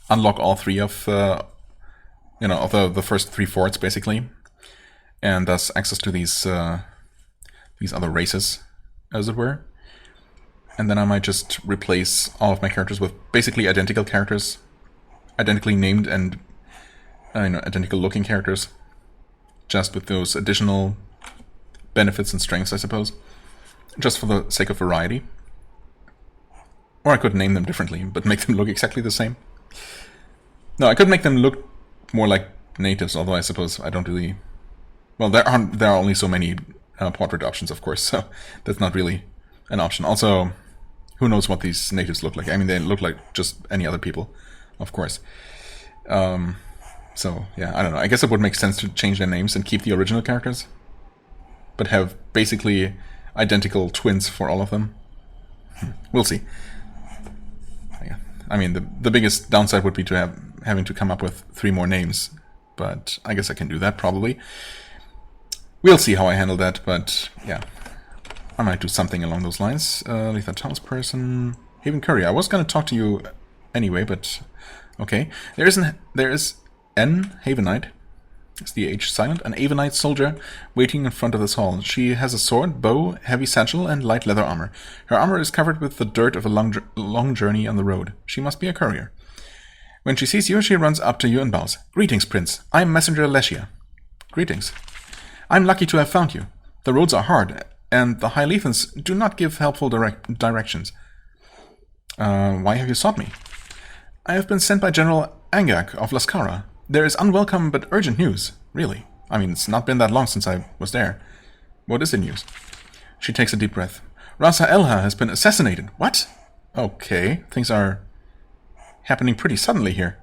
unlock all three of the first three forts, basically, and thus access to these other races, as it were. And then I might just replace all of my characters with basically identical characters, identically named and identical looking characters, just with those additional benefits and strengths, I suppose, just for the sake of variety. Or I could name them differently, but make them look exactly the same. No, I could make them look more like natives, although I suppose I don't really... Well, there are only so many portrait options, of course, so that's not really an option. Also, who knows what these natives look like? I mean, they look like just any other people, of course. So, yeah, I don't know. I guess it would make sense to change their names and keep the original characters, but have basically identical twins for all of them. We'll see. I mean, the biggest downside would be to having to come up with 3 more names, but I guess I can do that, probably. We'll see how I handle that, but yeah, I might do something along those lines. Letha townsperson, Haven Courier. I was going to talk to you anyway, but okay. There is an Havenite Is the age silent? An Avonite soldier waiting in front of this hall. She has a sword, bow, heavy satchel, and light leather armor. Her armor is covered with the dirt of a long journey on the road. She must be a courier. When she sees you, she runs up to you and bows. Greetings, Prince. I am Messenger Lesia. Greetings. I'm lucky to have found you. The roads are hard, and the High Lethans do not give helpful directions. Why have you sought me? I have been sent by General Angak of Lascara. There is unwelcome but urgent news. Really. I mean, it's not been that long since I was there. What is the news? She takes a deep breath. Rasa Elha has been assassinated. What? Okay, things are happening pretty suddenly here.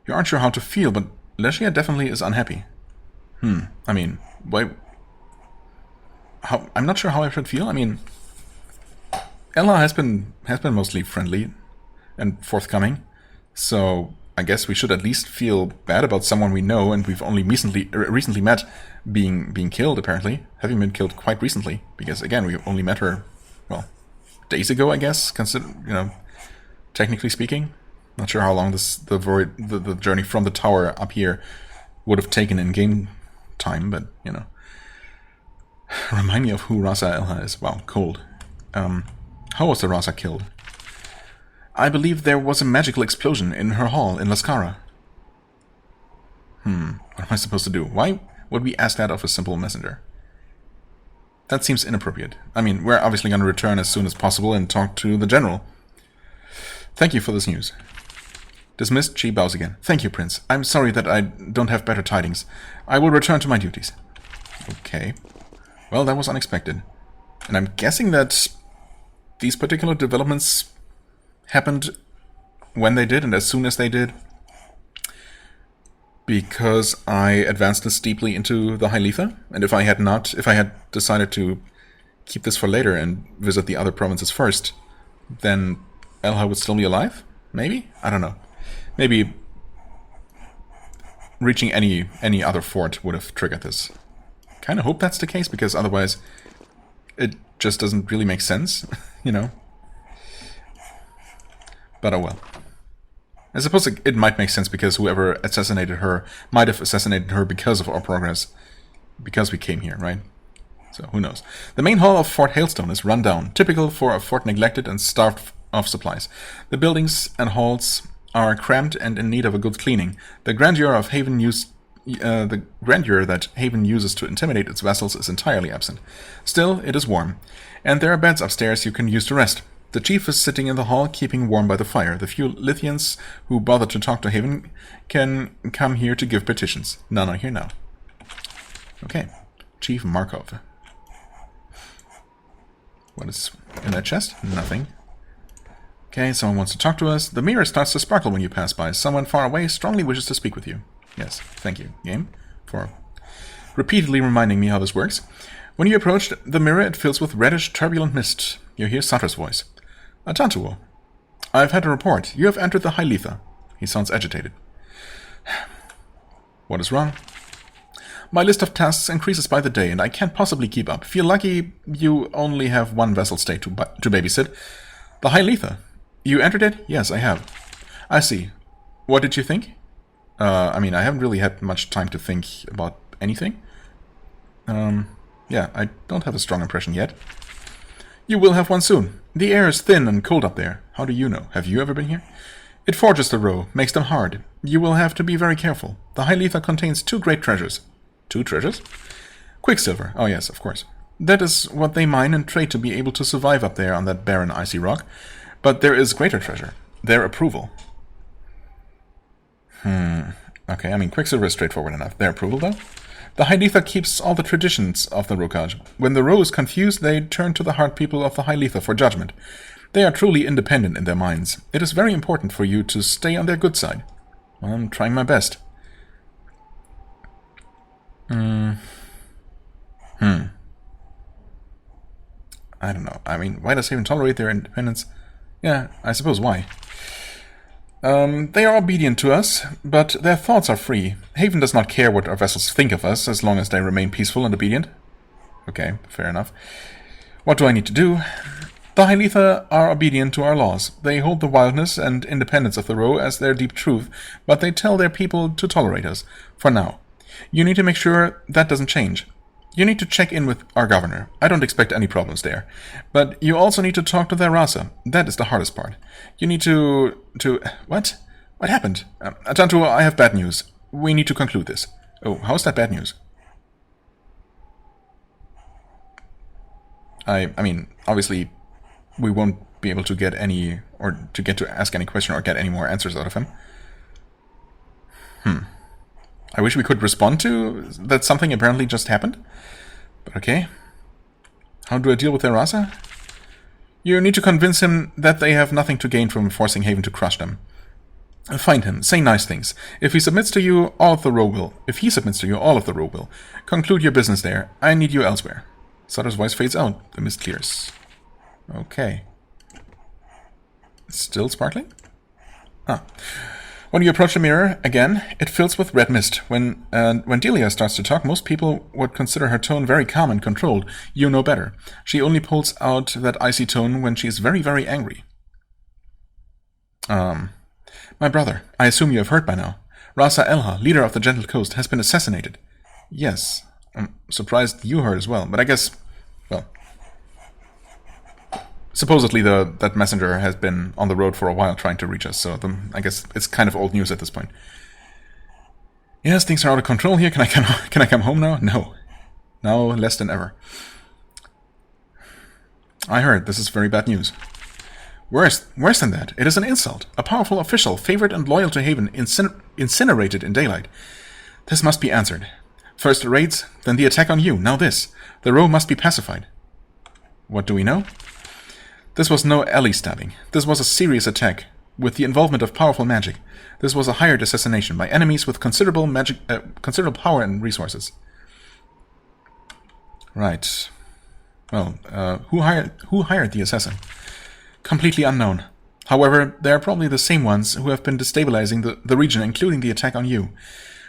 You aren't sure how to feel, but Lesia definitely is unhappy. I mean, why... I'm not sure how I should feel. I mean, Ella has been mostly friendly and forthcoming, so I guess we should at least feel bad about someone we know and we've only recently met being killed, apparently. Having been killed quite recently, because again, we only met her, well, days ago, I guess, technically speaking. Not sure how long the journey from the tower up here would have taken in game time, but, Remind me of who Rasa Elha is. Wow, cold. How was the Rasa killed? I believe there was a magical explosion in her hall in Lascara. What am I supposed to do? Why would we ask that of a simple messenger? That seems inappropriate. I mean, we're obviously going to return as soon as possible and talk to the general. Thank you for this news. Dismissed, she bows again. Thank you, Prince. I'm sorry that I don't have better tidings. I will return to my duties. Okay. Well, that was unexpected. And I'm guessing that these particular developments happened when they did and as soon as they did because I advanced this deeply into the High Letha. And if I had decided to keep this for later and visit the other provinces first, then Elha would still be alive? Maybe? I don't know. Maybe reaching any other fort would have triggered this. Kind of hope that's the case, because otherwise it just doesn't really make sense, But oh well. I suppose it might make sense because whoever assassinated her might have assassinated her because of our progress, because we came here, right? So who knows. The main hall of Fort Hailstone is run down, typical for a fort neglected and starved of supplies. The buildings and halls are cramped and in need of a good cleaning. The grandeur that Haven uses to intimidate its vassals is entirely absent. Still, it is warm, and there are beds upstairs you can use to rest. The chief is sitting in the hall, keeping warm by the fire. The few Lithians who bother to talk to Haven can come here to give petitions. None are here now. Okay, Chief Markov. What is in that chest? Nothing. Okay, someone wants to talk to us. The mirror starts to sparkle when you pass by. Someone far away strongly wishes to speak with you. Yes, thank you, game, for repeatedly reminding me how this works. When you approach the mirror, it fills with reddish, turbulent mist. You hear Satra's voice. Atantuo, I've had a report. You have entered the High Letha. He sounds agitated. What is wrong? My list of tasks increases by the day, and I can't possibly keep up. Feel lucky you only have one vessel state to babysit. The High Letha. You entered it? Yes, I have. I see. What did you think? I mean, I haven't really had much time to think about anything. Yeah, I don't have a strong impression yet. You will have one soon. The air is thin and cold up there. How do you know? Have you ever been here? It forges the row, makes them hard. You will have to be very careful. The High Letha contains 2 great treasures. 2 treasures? Quicksilver. Oh yes, of course. That is what they mine and trade to be able to survive up there on that barren icy rock. But there is greater treasure. Their approval. Okay, I mean, Quicksilver is straightforward enough. Their approval, though? The High Letha keeps all the traditions of the Rokaj. When the row is confused, they turn to the hard people of the High Letha for judgment. They are truly independent in their minds. It is very important for you to stay on their good side. Well, I'm trying my best. I don't know. I mean, why does Haven tolerate their independence? Yeah, I suppose why. They are obedient to us, but their thoughts are free. Haven does not care what our vessels think of us, as long as they remain peaceful and obedient. Okay, fair enough. What do I need to do? The High Letha are obedient to our laws. They hold the wildness and independence of the row as their deep truth, but they tell their people to tolerate us, for now. You need to make sure that doesn't change. You need to check in with our governor. I don't expect any problems there. But you also need to talk to their Rasa. That is the hardest part. You need to... What? What happened? Atantuo, I have bad news. We need to conclude this. Oh, how's that bad news? I mean, obviously, we won't be able to get any... or to get to ask any question or get any more answers out of him. I wish we could respond to that something apparently just happened. But okay. How do I deal with their Rasa? You need to convince him that they have nothing to gain from forcing Haven to crush them. Find him, say nice things. If he submits to you, all of the row will. If he submits to you, all of the row will. Conclude your business there. I need you elsewhere. Sutter's voice fades out. The mist clears. Okay. It's still sparkling? Ah. When you approach the mirror again, it fills with red mist. When Delia starts to talk, most people would consider her tone very calm and controlled. You know better. She only pulls out that icy tone when she is very, very angry. My brother, I assume you have heard by now. Rasa Elha, leader of the Gentle Coast, has been assassinated. Yes. I'm surprised you heard as well, but I guess, well... Supposedly that messenger has been on the road for a while trying to reach us, so I guess it's kind of old news at this point. Yes, things are out of control here. Can I come home now? No. Now less than ever. I heard. This is very bad news. Worse than that. It is an insult. A powerful official, favored and loyal to Haven, incinerated in daylight. This must be answered. First the raids, then the attack on you, now this. The row must be pacified. What do we know? This was no alley stabbing. This was a serious attack, with the involvement of powerful magic. This was a hired assassination by enemies with considerable power and resources. Right. Well, who hired the assassin? Completely unknown. However, they are probably the same ones who have been destabilizing the region, including the attack on you.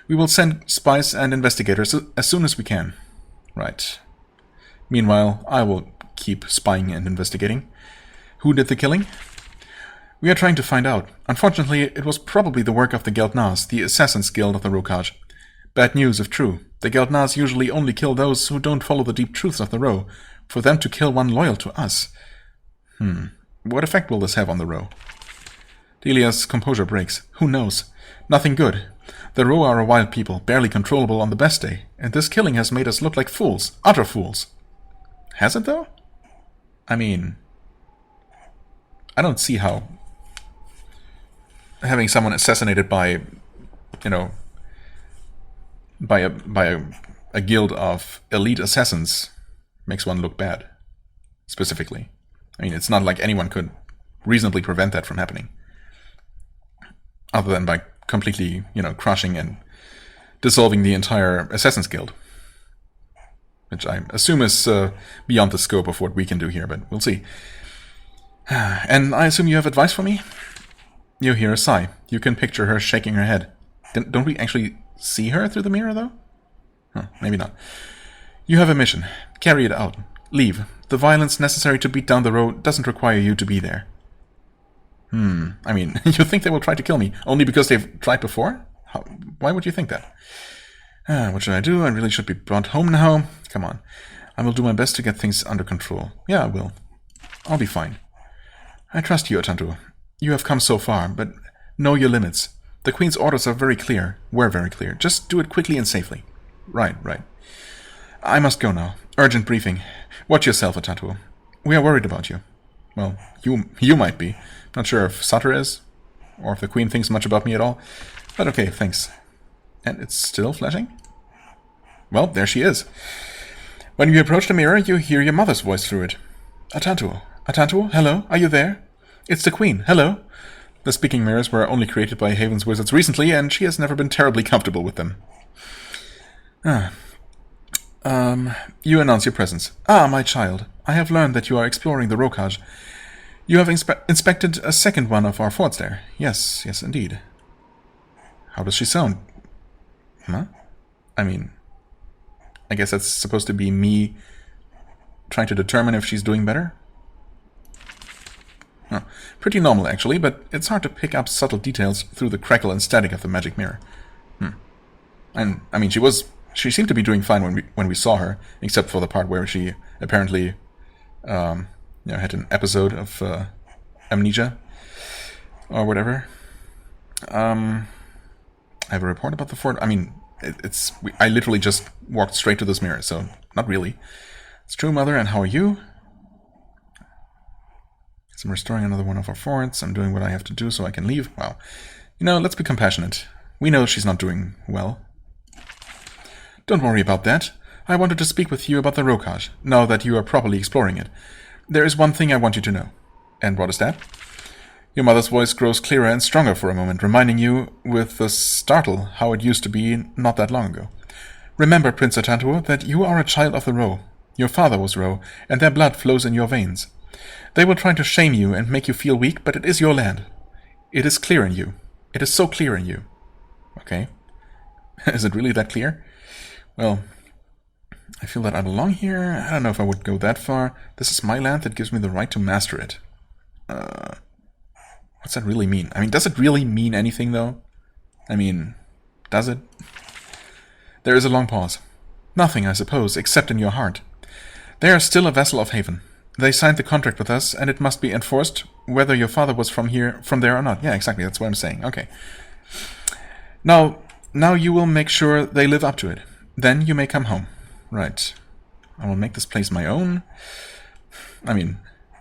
We will send spies and investigators as soon as we can. Right. Meanwhile, I will keep spying and investigating. Who did the killing? We are trying to find out. Unfortunately, it was probably the work of the Geldnaz, the Assassin's Guild of the Rokaj. Bad news if true. The Geldnaz usually only kill those who don't follow the deep truths of the row. For them to kill one loyal to us. What effect will this have on the row? Delia's composure breaks. Who knows? Nothing good. The row are a wild people, barely controllable on the best day, and this killing has made us look like fools. Utter fools. Has it, though? I mean... I don't see how having someone assassinated by, you know, by a guild of elite assassins makes one look bad, specifically. I mean, it's not like anyone could reasonably prevent that from happening. Other than by completely, you know, crushing and dissolving the entire Assassin's Guild. Which I assume is beyond the scope of what we can do here, but we'll see. And I assume you have advice for me? You hear a sigh. You can picture her shaking her head. Don't we actually see her through the mirror, though? Maybe not. You have a mission. Carry it out. Leave. The violence necessary to beat down the road doesn't require you to be there. I mean, you think they will try to kill me only because they've tried before? Why would you think that? What should I do? I really should be brought home now. Come on. I will do my best to get things under control. Yeah, I will. I'll be fine. I trust you, Atantuo. You have come so far, but know your limits. The Queen's orders are very clear. Were very clear. Just do it quickly and safely. Right. I must go now. Urgent briefing. Watch yourself, Atantuo. We are worried about you. Well, you might be. Not sure if Sutter is, or if the Queen thinks much about me at all. But okay, thanks. And it's still flashing? Well, there she is. When you approach the mirror, you hear your mother's voice through it. Atantuo. Atantuo, hello? Are you there? It's the Queen. Hello? The speaking mirrors were only created by Haven's wizards recently, and she has never been terribly comfortable with them. You announce your presence. My child. I have learned that you are exploring the Rokaj. You have inspected a second one of our forts there. Yes, indeed. How does she sound? I mean, I guess that's supposed to be me trying to determine if she's doing better? Pretty normal, actually, but it's hard to pick up subtle details through the crackle and static of the magic mirror. And I mean, she seemed to be doing fine when we saw her, except for the part where she apparently had an episode of amnesia or whatever. I have a report about the fort. I mean, I literally just walked straight to this mirror, so not really. It's true, Mother, and how are you? I'm restoring another one of our forts. I'm doing what I have to do so I can leave. Wow. Let's be compassionate. We know she's not doing well. Don't worry about that. I wanted to speak with you about the Rokaj, now that you are properly exploring it. There is one thing I want you to know. And what is that? Your mother's voice grows clearer and stronger for a moment, reminding you with a startle how it used to be not that long ago. Remember, Prince Atantuo, that you are a child of the Ro. Your father was Ro, and their blood flows in your veins. They will try to shame you and make you feel weak, but it is your land. It is clear in you. It is so clear in you. Okay. Is it really that clear? Well, I feel that I belong here. I don't know if I would go that far. This is my land that gives me the right to master it. What's that really mean? I mean, does it really mean anything, though? I mean, does it? There is a long pause. Nothing, I suppose, except in your heart. They are still a vassal of Haven. They signed the contract with us, and it must be enforced whether your father was from there or not. Yeah, exactly, that's what I'm saying. Okay. Now you will make sure they live up to it. Then you may come home. Right. I will make this place my own. I mean,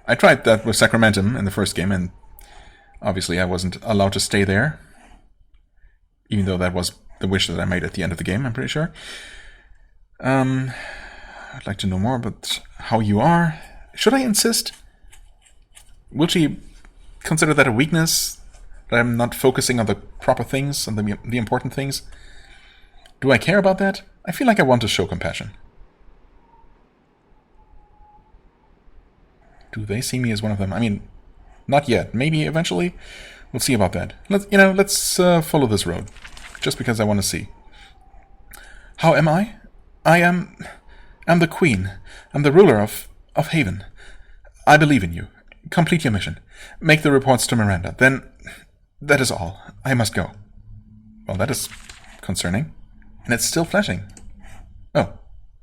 I tried that with Sacramentum in the first game, and obviously I wasn't allowed to stay there. Even though that was the wish that I made at the end of the game, I'm pretty sure. I'd like to know more about how you are. Should I insist? Will she consider that a weakness? That I'm not focusing on the proper things, on the important things? Do I care about that? I feel like I want to show compassion. Do they see me as one of them? I mean, not yet. Maybe eventually. We'll see about that. Let's follow this road. Just because I want to see. How am I? I'm the queen. I'm the ruler of Haven. I believe in you. Complete your mission. Make the reports to Miranda. Then, that is all. I must go. Well, that is concerning. And it's still flashing. Oh.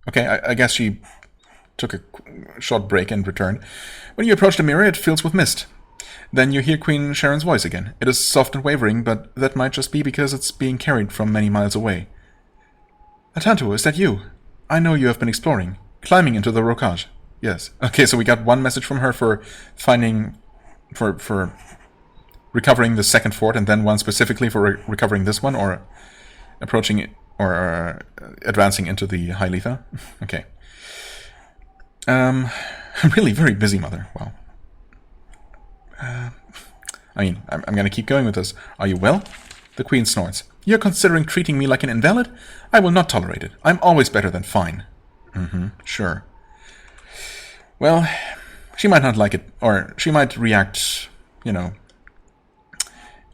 Okay, I guess she took a short break and returned. When you approach the mirror, it fills with mist. Then you hear Queen Sharyn's voice again. It is soft and wavering, but that might just be because it's being carried from many miles away. Atantuo, is that you? I know you have been exploring, climbing into the Rokaj. Yes. Okay, so we got one message from her for recovering the second fort, and then one specifically for recovering this one, or approaching it, or advancing into the High Letha. Okay. I'm really very busy, Mother. Wow. I mean, I'm going to keep going with this. Are you well? The Queen snorts. You're considering treating me like an invalid? I will not tolerate it. I'm always better than fine. Sure. Well, she might not like it, or she might react, in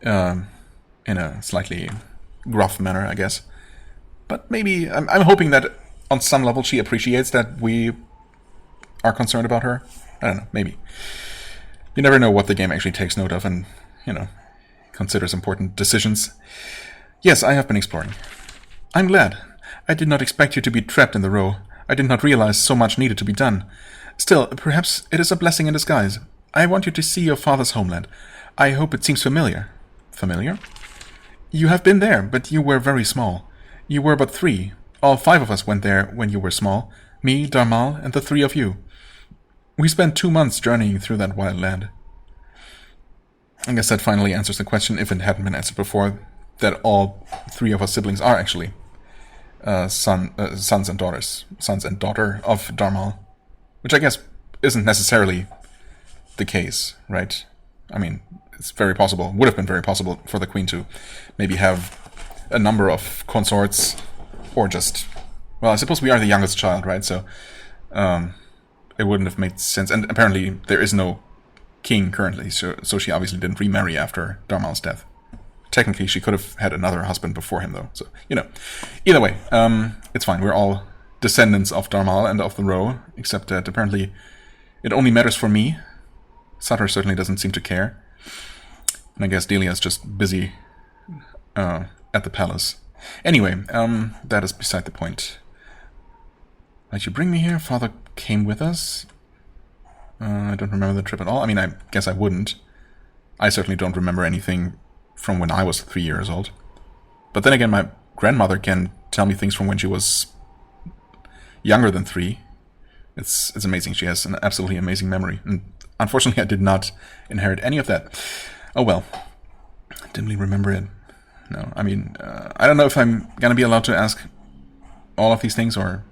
a slightly gruff manner, I guess. But maybe, I'm hoping that on some level she appreciates that we are concerned about her. I don't know, maybe. You never know what the game actually takes note of and, considers important decisions. Yes, I have been exploring. I'm glad. I did not expect you to be trapped in the row. I did not realize so much needed to be done. Still, perhaps it is a blessing in disguise. I want you to see your father's homeland. I hope it seems familiar. Familiar? You have been there, but you were very small. You were but 3. All 5 of us went there when you were small. Me, Darmal, and the 3 of you. We spent 2 months journeying through that wild land. I guess that finally answers the question, if it hadn't been answered before, that all 3 of our siblings are actually sons and daughter of Darmal. Which I guess isn't necessarily the case, right? I mean, it's very possible, would have been very possible for the Queen to maybe have a number of consorts, or just, well, I suppose we are the youngest child, right? So, it wouldn't have made sense. And apparently there is no king currently, so she obviously didn't remarry after Darmal's death. Technically, she could have had another husband before him, though. So, either way, it's fine. We're all descendants of Darmal and of the Row, except that apparently it only matters for me. Sutter certainly doesn't seem to care. And I guess Delia's just busy at the palace. Anyway, that is beside the point. Why'd you bring me here? Father came with us. I don't remember the trip at all. I mean, I guess I wouldn't. I certainly don't remember anything from when I was 3 years old. But then again, my grandmother can tell me things from when she was younger than 3. It's amazing. She has an absolutely amazing memory. And unfortunately, I did not inherit any of that. Oh well. Dimly remember it. No, I mean, I don't know if I'm gonna be allowed to ask all of these things or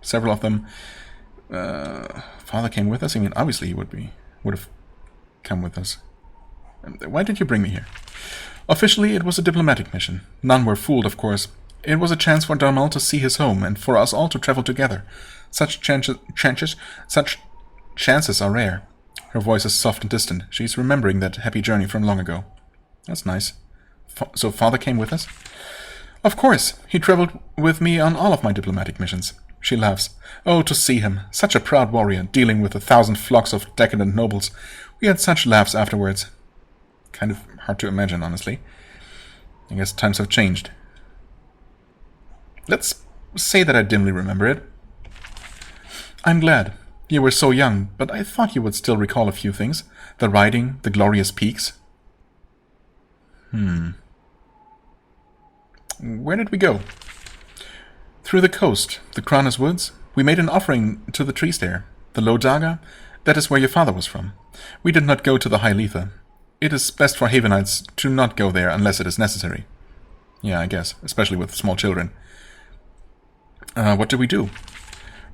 several of them. Father came with us? I mean, obviously he would have come with us. Why did you bring me here? Officially, it was a diplomatic mission. None were fooled, of course. It was a chance for Darmel to see his home, and for us all to travel together. Such chances are rare. Her voice is soft and distant. She's remembering that happy journey from long ago. That's nice. So Father came with us? Of course. He traveled with me on all of my diplomatic missions. She laughs. Oh, to see him. Such a proud warrior, dealing with 1,000 flocks of decadent nobles. We had such laughs afterwards. Kind of hard to imagine, honestly. I guess times have changed. Let's say that I dimly remember it. I'm glad. You were so young, but I thought you would still recall a few things. The riding, the glorious peaks. Where did we go? Through the coast, the Kranis Woods. We made an offering to the trees there. The Low Daga, that is where your father was from. We did not go to the High Letha. It is best for Havenites to not go there unless it is necessary. Yeah, I guess, especially with small children. What did we do?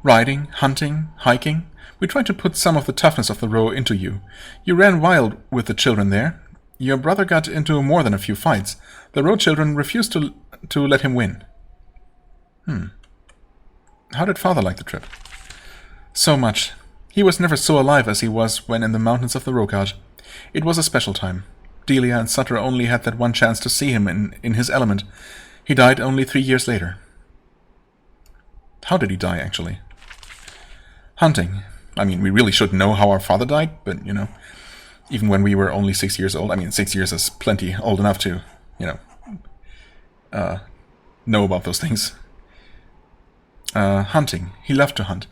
Riding, hunting, hiking. We tried to put some of the toughness of the row into you. You ran wild with the children there. Your brother got into more than a few fights. The row children refused to let him win. How did Father like the trip? So much. He was never so alive as he was when in the mountains of the Rokaj. It was a special time. Delia and Sutter only had that one chance to see him in his element. He died only 3 years later. How did he die, actually? Hunting. I mean, we really should know how our father died, but, you know, even when we were only 6 years old, I mean, 6 years is plenty old enough to, you know about those things. Hunting. He loved to hunt.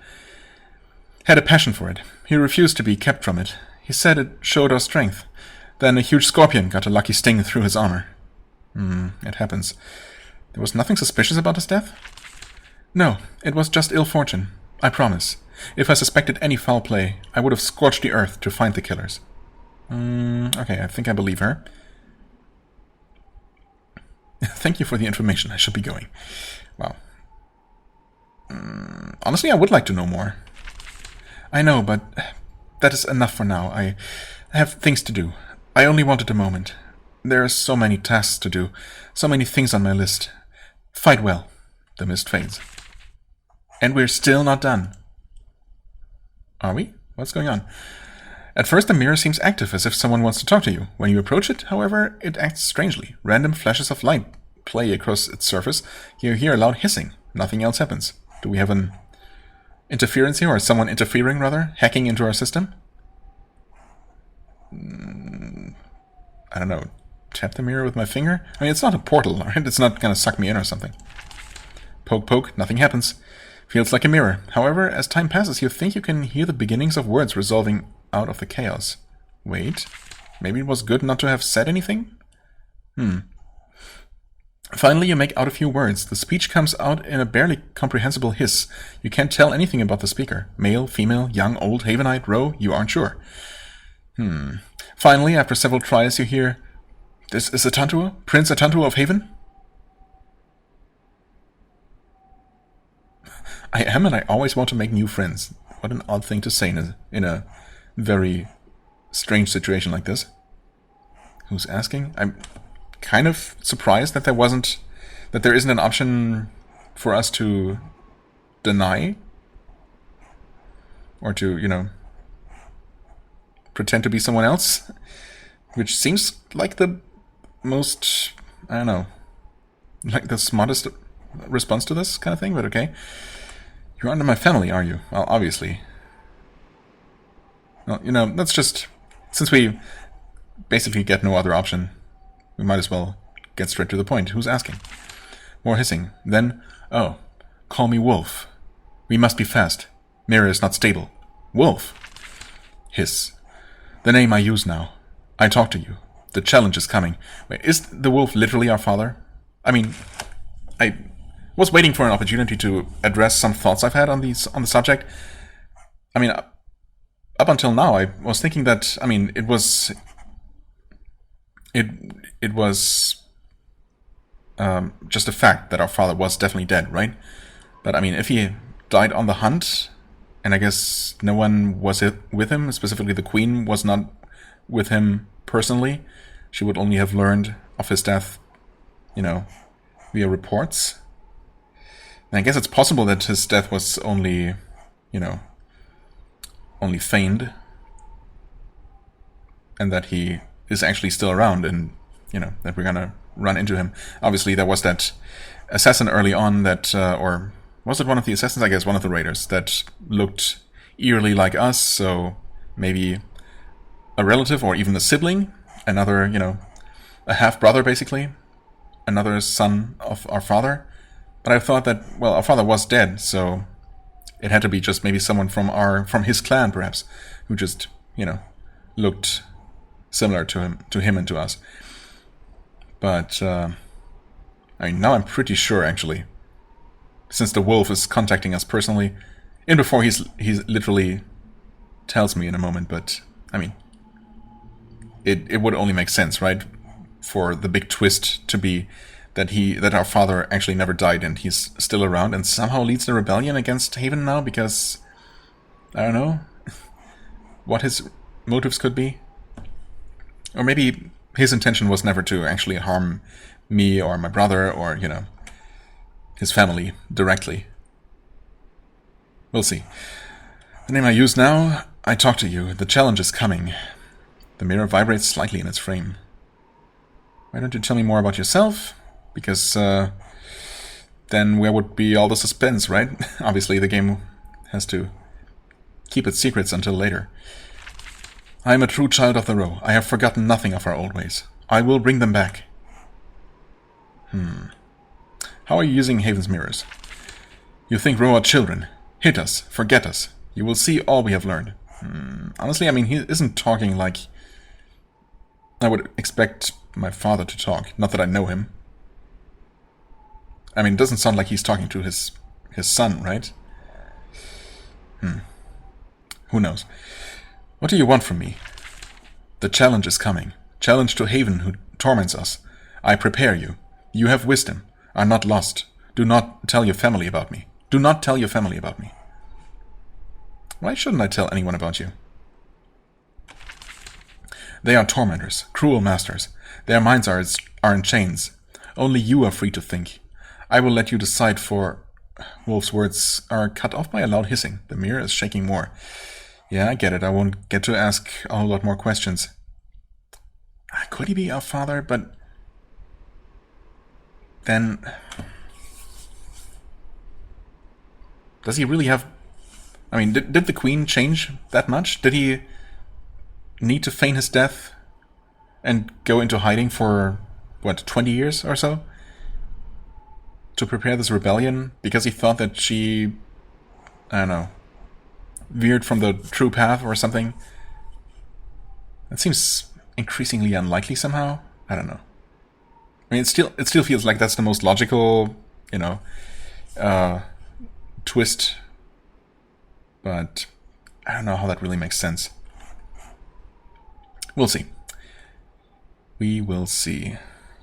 Had a passion for it. He refused to be kept from it. He said it showed our strength. Then a huge scorpion got a lucky sting through his armor. It happens. There was nothing suspicious about his death? No, it was just ill fortune. I promise. If I suspected any foul play, I would have scorched the earth to find the killers. Okay, I think I believe her. Thank you for the information. I should be going. Wow. Honestly, I would like to know more. I know, but that is enough for now. I have things to do. I only wanted a moment. There are so many tasks to do, so many things on my list. Fight well. The mist fades. And we're still not done. Are we? What's going on? At first the mirror seems active, as if someone wants to talk to you. When you approach it, however, it acts strangely. Random flashes of light play across its surface. You hear a loud hissing. Nothing else happens. Do we have an interference here, or someone interfering, rather? Hacking into our system? I don't know. Tap the mirror with my finger? I mean, it's not a portal, right? It's not gonna suck me in or something. Poke, poke. Nothing happens. Feels like a mirror. However, as time passes, you think you can hear the beginnings of words resolving out of the chaos. Wait. Maybe it was good not to have said anything? Finally, you make out a few words. The speech comes out in a barely comprehensible hiss. You can't tell anything about the speaker. Male, female, young, old, Havenite, row, you aren't sure. Finally, after several tries, you hear, "This is Atantuo? Prince Atantuo of Haven?" I am, and I always want to make new friends. What an odd thing to say in a very strange situation like this. Who's asking? I'm kind of surprised that there isn't an option for us to deny or to, you know, pretend to be someone else, which seems like the most, I don't know, like the smartest response to this kind of thing, but okay. You're under my family, are you? Well, obviously. Well, you know, let's just, since we basically get no other option, we might as well get straight to the point. Who's asking? More hissing. Then, oh, call me Wolf. We must be fast. Mirror is not stable. Wolf. Hiss. The name I use now. I talk to you. The challenge is coming. Wait, is the wolf literally our father? I mean, I was waiting for an opportunity to address some thoughts I've had on the subject. I mean, up until now, I was thinking that, I mean, it was just a fact that our father was definitely dead, right? But I mean, if he died on the hunt, and I guess no one was with him, specifically the queen was not with him personally, she would only have learned of his death, you know, via reports. And I guess it's possible that his death was only, you know, only feigned, and that he is actually still around, and, you know, that we're gonna run into him. Obviously, there was that assassin early on that, or was it one of the assassins? I guess one of the raiders that looked eerily like us, so maybe a relative or even a sibling, another, you know, a half-brother basically, another son of our father. But I thought that, well, our father was dead, so it had to be just maybe someone from his clan perhaps, who just, you know, looked similar to him and to us. But I mean, now I'm pretty sure actually, since the wolf is contacting us personally, and before he's literally tells me in a moment, but I mean, it would only make sense, right, for the big twist to be that our father actually never died and he's still around and somehow leads the rebellion against Haven now, because I don't know what his motives could be. Or maybe his intention was never to actually harm me or my brother or, you know, his family directly. We'll see. The name I use now, I talk to you. The challenge is coming. The mirror vibrates slightly in its frame. Why don't you tell me more about yourself? Because then where would be all the suspense, right? Obviously the game has to keep its secrets until later. I am a true child of the Row. I have forgotten nothing of our old ways. I will bring them back. How are you using Haven's mirrors? You think Row are children. Hit us. Forget us. You will see all we have learned. Honestly, I mean, he isn't talking like I would expect my father to talk. Not that I know him. I mean, it doesn't sound like he's talking to his son, right? Who knows? What do you want from me? The challenge is coming. Challenge to Haven who torments us. I prepare you. You have wisdom. Are not lost. Do not tell your family about me. Do not tell your family about me. Why shouldn't I tell anyone about you? They are tormentors, cruel masters. Their minds are in chains. Only you are free to think. I will let you decide, for... Wolf's words are cut off by a loud hissing. The mirror is shaking more. Yeah, I get it. I won't get to ask a whole lot more questions. Could he be our father? But then... does he really have... I mean, did the Queen change that much? Did he need to feign his death and go into hiding for, what, 20 years or so? To prepare this rebellion? Because he thought that she, I don't know, veered from the true path or something? That seems increasingly unlikely somehow. I don't know. I mean, it still feels like that's the most logical, you know, twist. But I don't know how that really makes sense. We'll see. We will see.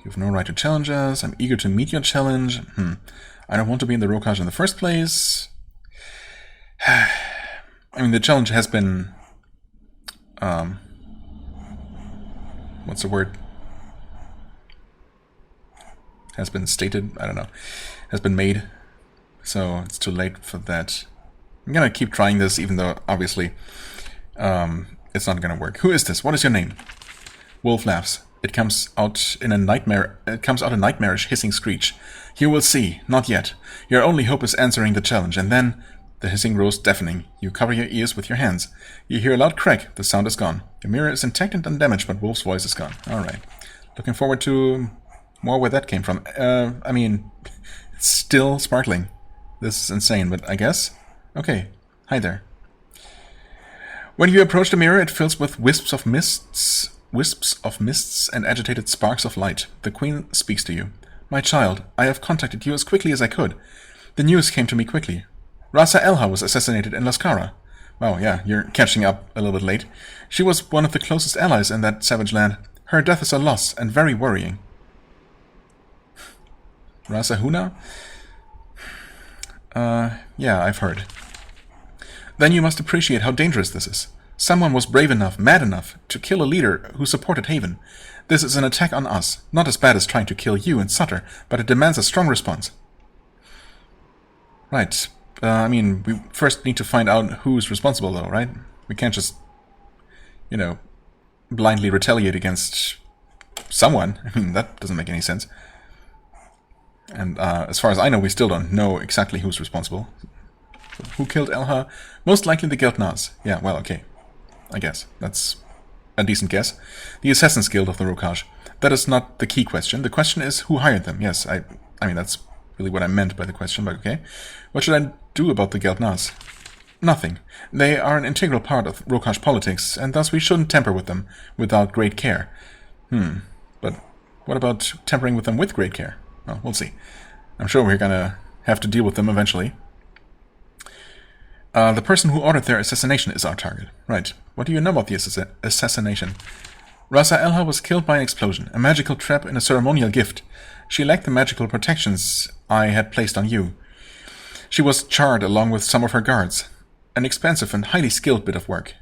You have no right to challenge us. I'm eager to meet your challenge. I don't want to be in the Rokaj in the first place. I mean, the challenge has been... what's the word? Has been stated? I don't know. Has been made. So it's too late for that. I'm gonna keep trying this, even though, obviously, it's not gonna work. Who is this? What is your name? Wolf laughs. It comes out a nightmarish hissing screech. You will see. Not yet. Your only hope is answering the challenge, and then... The hissing grows deafening. You cover your ears with your hands. You hear a loud crack. The sound is gone. The mirror is intact and undamaged, but Wolf's voice is gone. Alright. Looking forward to more where that came from. I mean, still sparkling. This is insane, but I guess? Okay. Hi there. When you approach the mirror, it fills with wisps of mists and agitated sparks of light. The Queen speaks to you. My child, I have contacted you as quickly as I could. The news came to me quickly. Rasa Elha was assassinated in Lascara. Wow, yeah, you're catching up a little bit late. She was one of the closest allies in that savage land. Her death is a loss and very worrying. Rasa Huna? Yeah, I've heard. Then you must appreciate how dangerous this is. Someone was brave enough, mad enough, to kill a leader who supported Haven. This is an attack on us, not as bad as trying to kill you and Sutter, but it demands a strong response. Right. I mean, we first need to find out who's responsible, though, right? We can't just, you know, blindly retaliate against someone. I mean, that doesn't make any sense. And as far as I know, we still don't know exactly who's responsible. So who killed Elha? Most likely the Guild Nas. Yeah, well, okay. I guess. That's a decent guess. The Assassin's Guild of the Rokaj. That is not the key question. The question is who hired them. Yes, I mean, that's really what I meant by the question, but okay. What should I do about the Guild Nas? Nothing. They are an integral part of Rokaj politics, and thus we shouldn't tamper with them without great care. But what about tampering with them with great care? Well, we'll see. I'm sure we're gonna have to deal with them eventually. The person who ordered their assassination is our target. Right. What do you know about the assassination? Rasa Elha was killed by an explosion, a magical trap in a ceremonial gift. She lacked the magical protections I had placed on you. She was charred along with some of her guards. An expensive and highly skilled bit of work.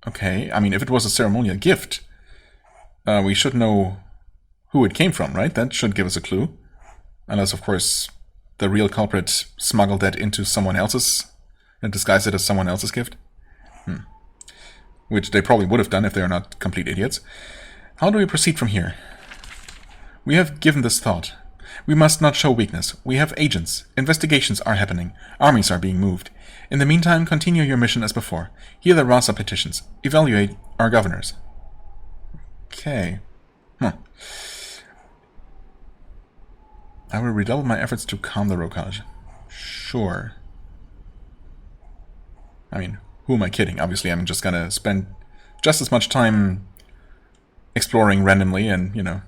Okay, I mean, if it was a ceremonial gift, we should know who it came from, right? That should give us a clue. Unless, of course, the real culprit smuggled that into someone else's, and disguised it as someone else's gift. Which they probably would have done if they are not complete idiots. How do we proceed from here? We have given this thought. We must not show weakness. We have agents. Investigations are happening. Armies are being moved. In the meantime, continue your mission as before. Hear the Rasa petitions. Evaluate our governors. Okay. I will redouble my efforts to calm the Rokaj. Sure. I mean, who am I kidding? Obviously, I'm just gonna spend just as much time exploring randomly and, you know,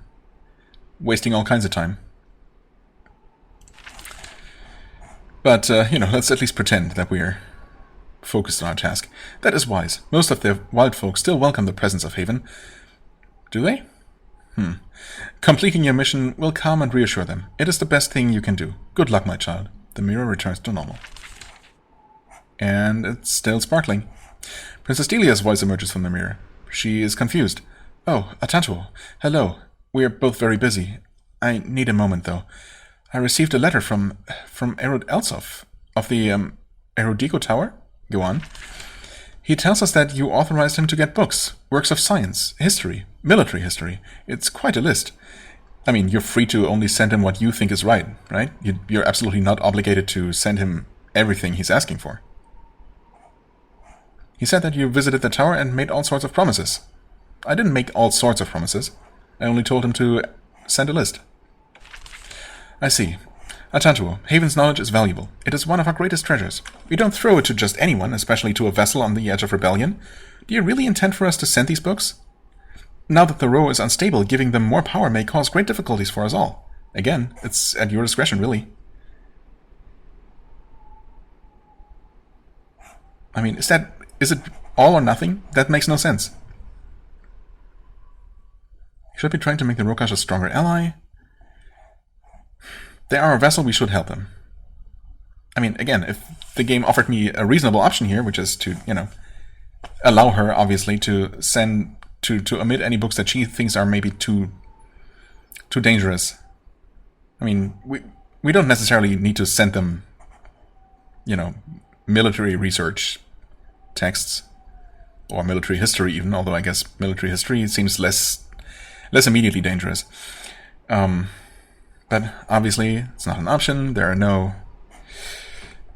wasting all kinds of time. But, you know, let's at least pretend that we're focused on our task. That is wise. Most of the wild folk still welcome the presence of Haven. Do they? Completing your mission will calm and reassure them. It is the best thing you can do. Good luck, my child. The mirror returns to normal. And it's still sparkling. Princess Delia's voice emerges from the mirror. She is confused. Oh, Atantuo. Hello. We are both very busy. I need a moment, though. I received a letter from Erod Elsof of the Erodico Tower. Go on. He tells us that you authorized him to get books, works of science, history, military history. It's quite a list. I mean, you're free to only send him what you think is right? You're absolutely not obligated to send him everything he's asking for. He said that you visited the tower and made all sorts of promises. I didn't make all sorts of promises. I only told him to send a list. I see. Atantuo, Haven's knowledge is valuable. It is one of our greatest treasures. We don't throw it to just anyone, especially to a vessel on the edge of rebellion. Do you really intend for us to send these books? Now that the Ro is unstable, giving them more power may cause great difficulties for us all. Again, it's at your discretion, really. I mean, is it all or nothing? That makes no sense. You should be trying to make the Rokaj a stronger ally. They are a vessel, we should help them. I mean, again, if the game offered me a reasonable option here, which is to, you know, allow her, obviously, to send, to omit any books that she thinks are maybe too dangerous. I mean, we don't necessarily need to send them, you know, military research texts, or military history even, although I guess military history seems less immediately dangerous. But obviously, it's not an option. There are no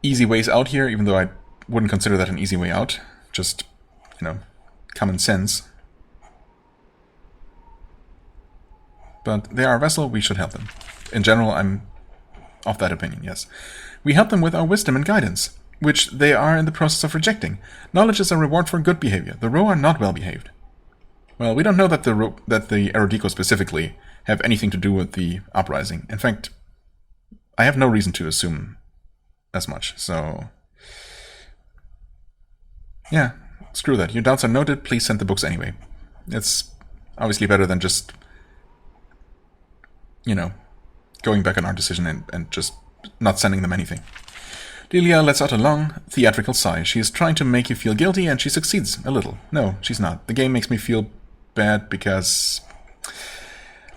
easy ways out here, even though I wouldn't consider that an easy way out. Just, you know, common sense. But they are a vessel, we should help them. In general, I'm of that opinion, yes. We help them with our wisdom and guidance, which they are in the process of rejecting. Knowledge is a reward for good behavior. The Ro are not well behaved. Well, we don't know that the Erodico specifically have anything to do with the uprising. In fact, I have no reason to assume as much, so... yeah, screw that. Your doubts are noted, please send the books anyway. It's obviously better than just, going back on our decision and just not sending them anything. Delia lets out a long, theatrical sigh. She is trying to make you feel guilty, and she succeeds a little. No, she's not. The game makes me feel bad because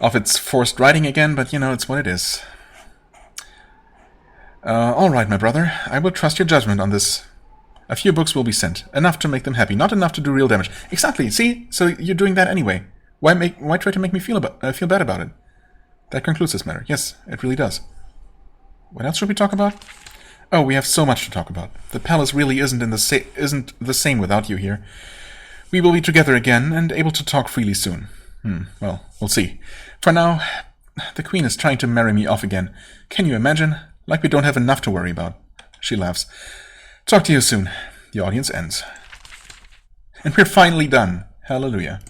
of its forced writing again, but it's what it is. All right, my brother. I will trust your judgment on this. A few books will be sent. Enough to make them happy, not enough to do real damage. Exactly, see? So you're doing that anyway. Why try to make me feel bad about it? That concludes this matter. Yes, it really does. What else should we talk about? Oh, we have so much to talk about. The palace really isn't the same without you here. We will be together again and able to talk freely soon. Well, we'll see. For now, the Queen is trying to marry me off again. Can you imagine? Like we don't have enough to worry about. She laughs. Talk to you soon. The audience ends. And we're finally done. Hallelujah.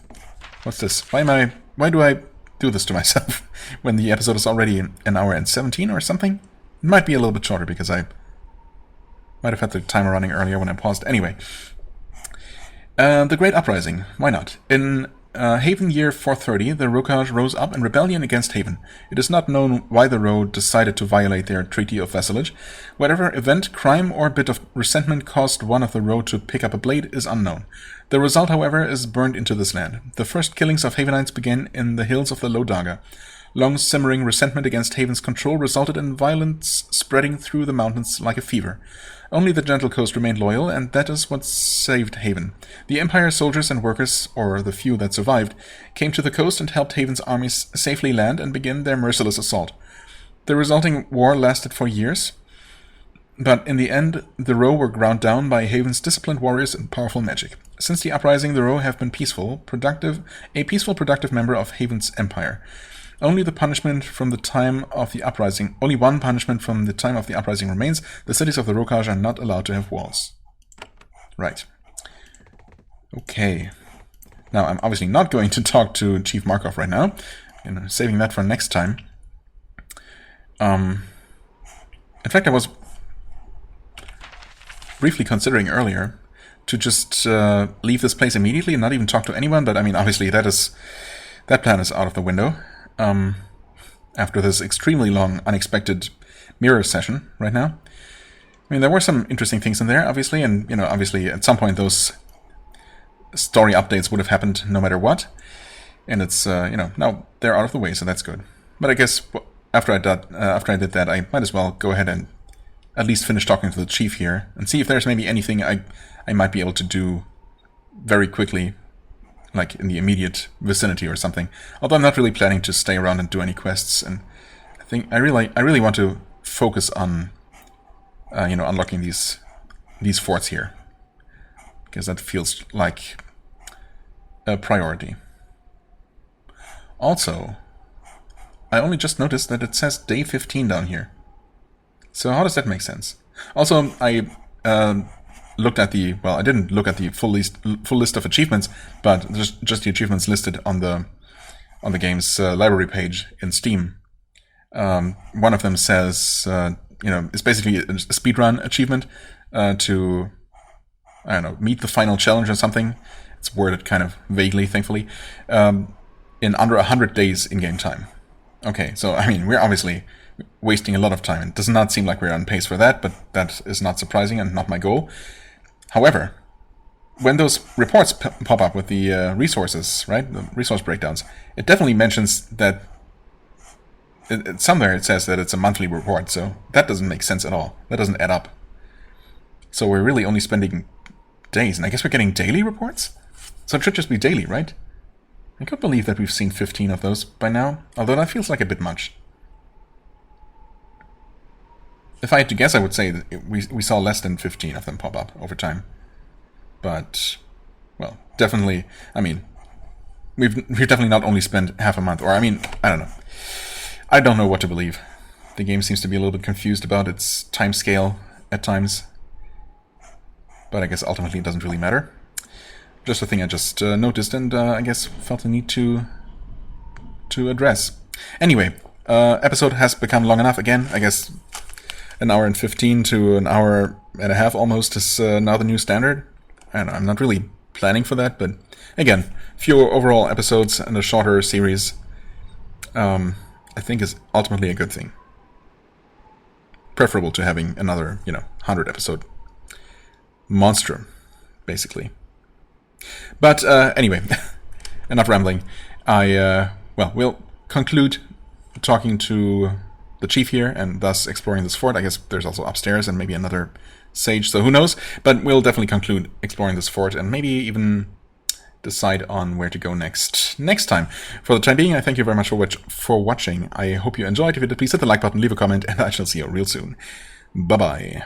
What's this? Why do I do this to myself when the episode is already an hour and 17 or something? It might be a little bit shorter because I might have had the timer running earlier when I paused. Anyway. The Great Uprising. Why not? In Haven year 430, the Rokaj rose up in rebellion against Haven. It is not known why the Ro decided to violate their treaty of vassalage. Whatever event, crime, or bit of resentment caused one of the Ro to pick up a blade is unknown. The result, however, is burned into this land. The first killings of Havenites began in the hills of the Low Daga. Long simmering resentment against Haven's control resulted in violence spreading through the mountains like a fever. Only the Gentle Coast remained loyal, and that is what saved Haven. The Empire soldiers and workers, or the few that survived, came to the coast and helped Haven's armies safely land and begin their merciless assault. The resulting war lasted for years, but in the end, the Ro were ground down by Haven's disciplined warriors and powerful magic. Since the uprising, the Ro have been a peaceful, productive member of Haven's empire. Only one punishment from the time of the uprising remains. The cities of the Rokaj are not allowed to have walls. Right. Okay. Now, I'm obviously not going to talk to Chief Markov right now. Saving that for next time. In fact, I was briefly considering earlier to just leave this place immediately and not even talk to anyone, but I mean, obviously that plan is out of the window. After this extremely long, unexpected mirror session right now. I mean, there were some interesting things in there, obviously, and, obviously at some point those story updates would have happened no matter what. And it's, now they're out of the way, so that's good. But I guess after I did that, I might as well go ahead and at least finish talking to the chief here and see if there's maybe anything I might be able to do very quickly, like in the immediate vicinity or something. Although I'm not really planning to stay around and do any quests, and I think I really want to focus on unlocking these forts here, because that feels like a priority. Also, I only just noticed that it says day 15 down here. So how does that make sense? Also, I looked at I didn't look at the full list of achievements, but just the achievements listed on the game's library page in Steam. One of them says, it's basically a speedrun achievement to, meet the final challenge or something. It's worded kind of vaguely, thankfully, in under 100 days in-game time. Okay, so, I mean, we're obviously wasting a lot of time. It does not seem like we're on pace for that, but that is not surprising and not my goal. However, when those reports pop up with the resources, right, the resource breakdowns, it definitely mentions that somewhere it says that it's a monthly report, so that doesn't make sense at all. That doesn't add up. So we're really only spending days, and I guess we're getting daily reports? So it should just be daily, right? I can't believe that we've seen 15 of those by now, although that feels like a bit much. If I had to guess, I would say that we saw less than 15 of them pop up over time. But, well, definitely, I mean, we've definitely not only spent half a month, or I mean, I don't know. I don't know what to believe. The game seems to be a little bit confused about its time scale at times. But I guess ultimately it doesn't really matter. Just a thing I just noticed and I guess felt the need to address. Anyway, episode has become long enough again. I guess an hour and 15 to an hour and a half almost is now the new standard. And I'm not really planning for that, but again, fewer overall episodes and a shorter series I think is ultimately a good thing. Preferable to having another, 100 episode monster, basically. But anyway, enough rambling. We'll conclude talking to the chief here and thus exploring this fort. I guess there's also upstairs and maybe another sage, so who knows? But we'll definitely conclude exploring this fort and maybe even decide on where to go next time. For the time being, I thank you very much for watching. I hope you enjoyed. If you did, please hit the like button, leave a comment, and I shall see you real soon. Bye-bye.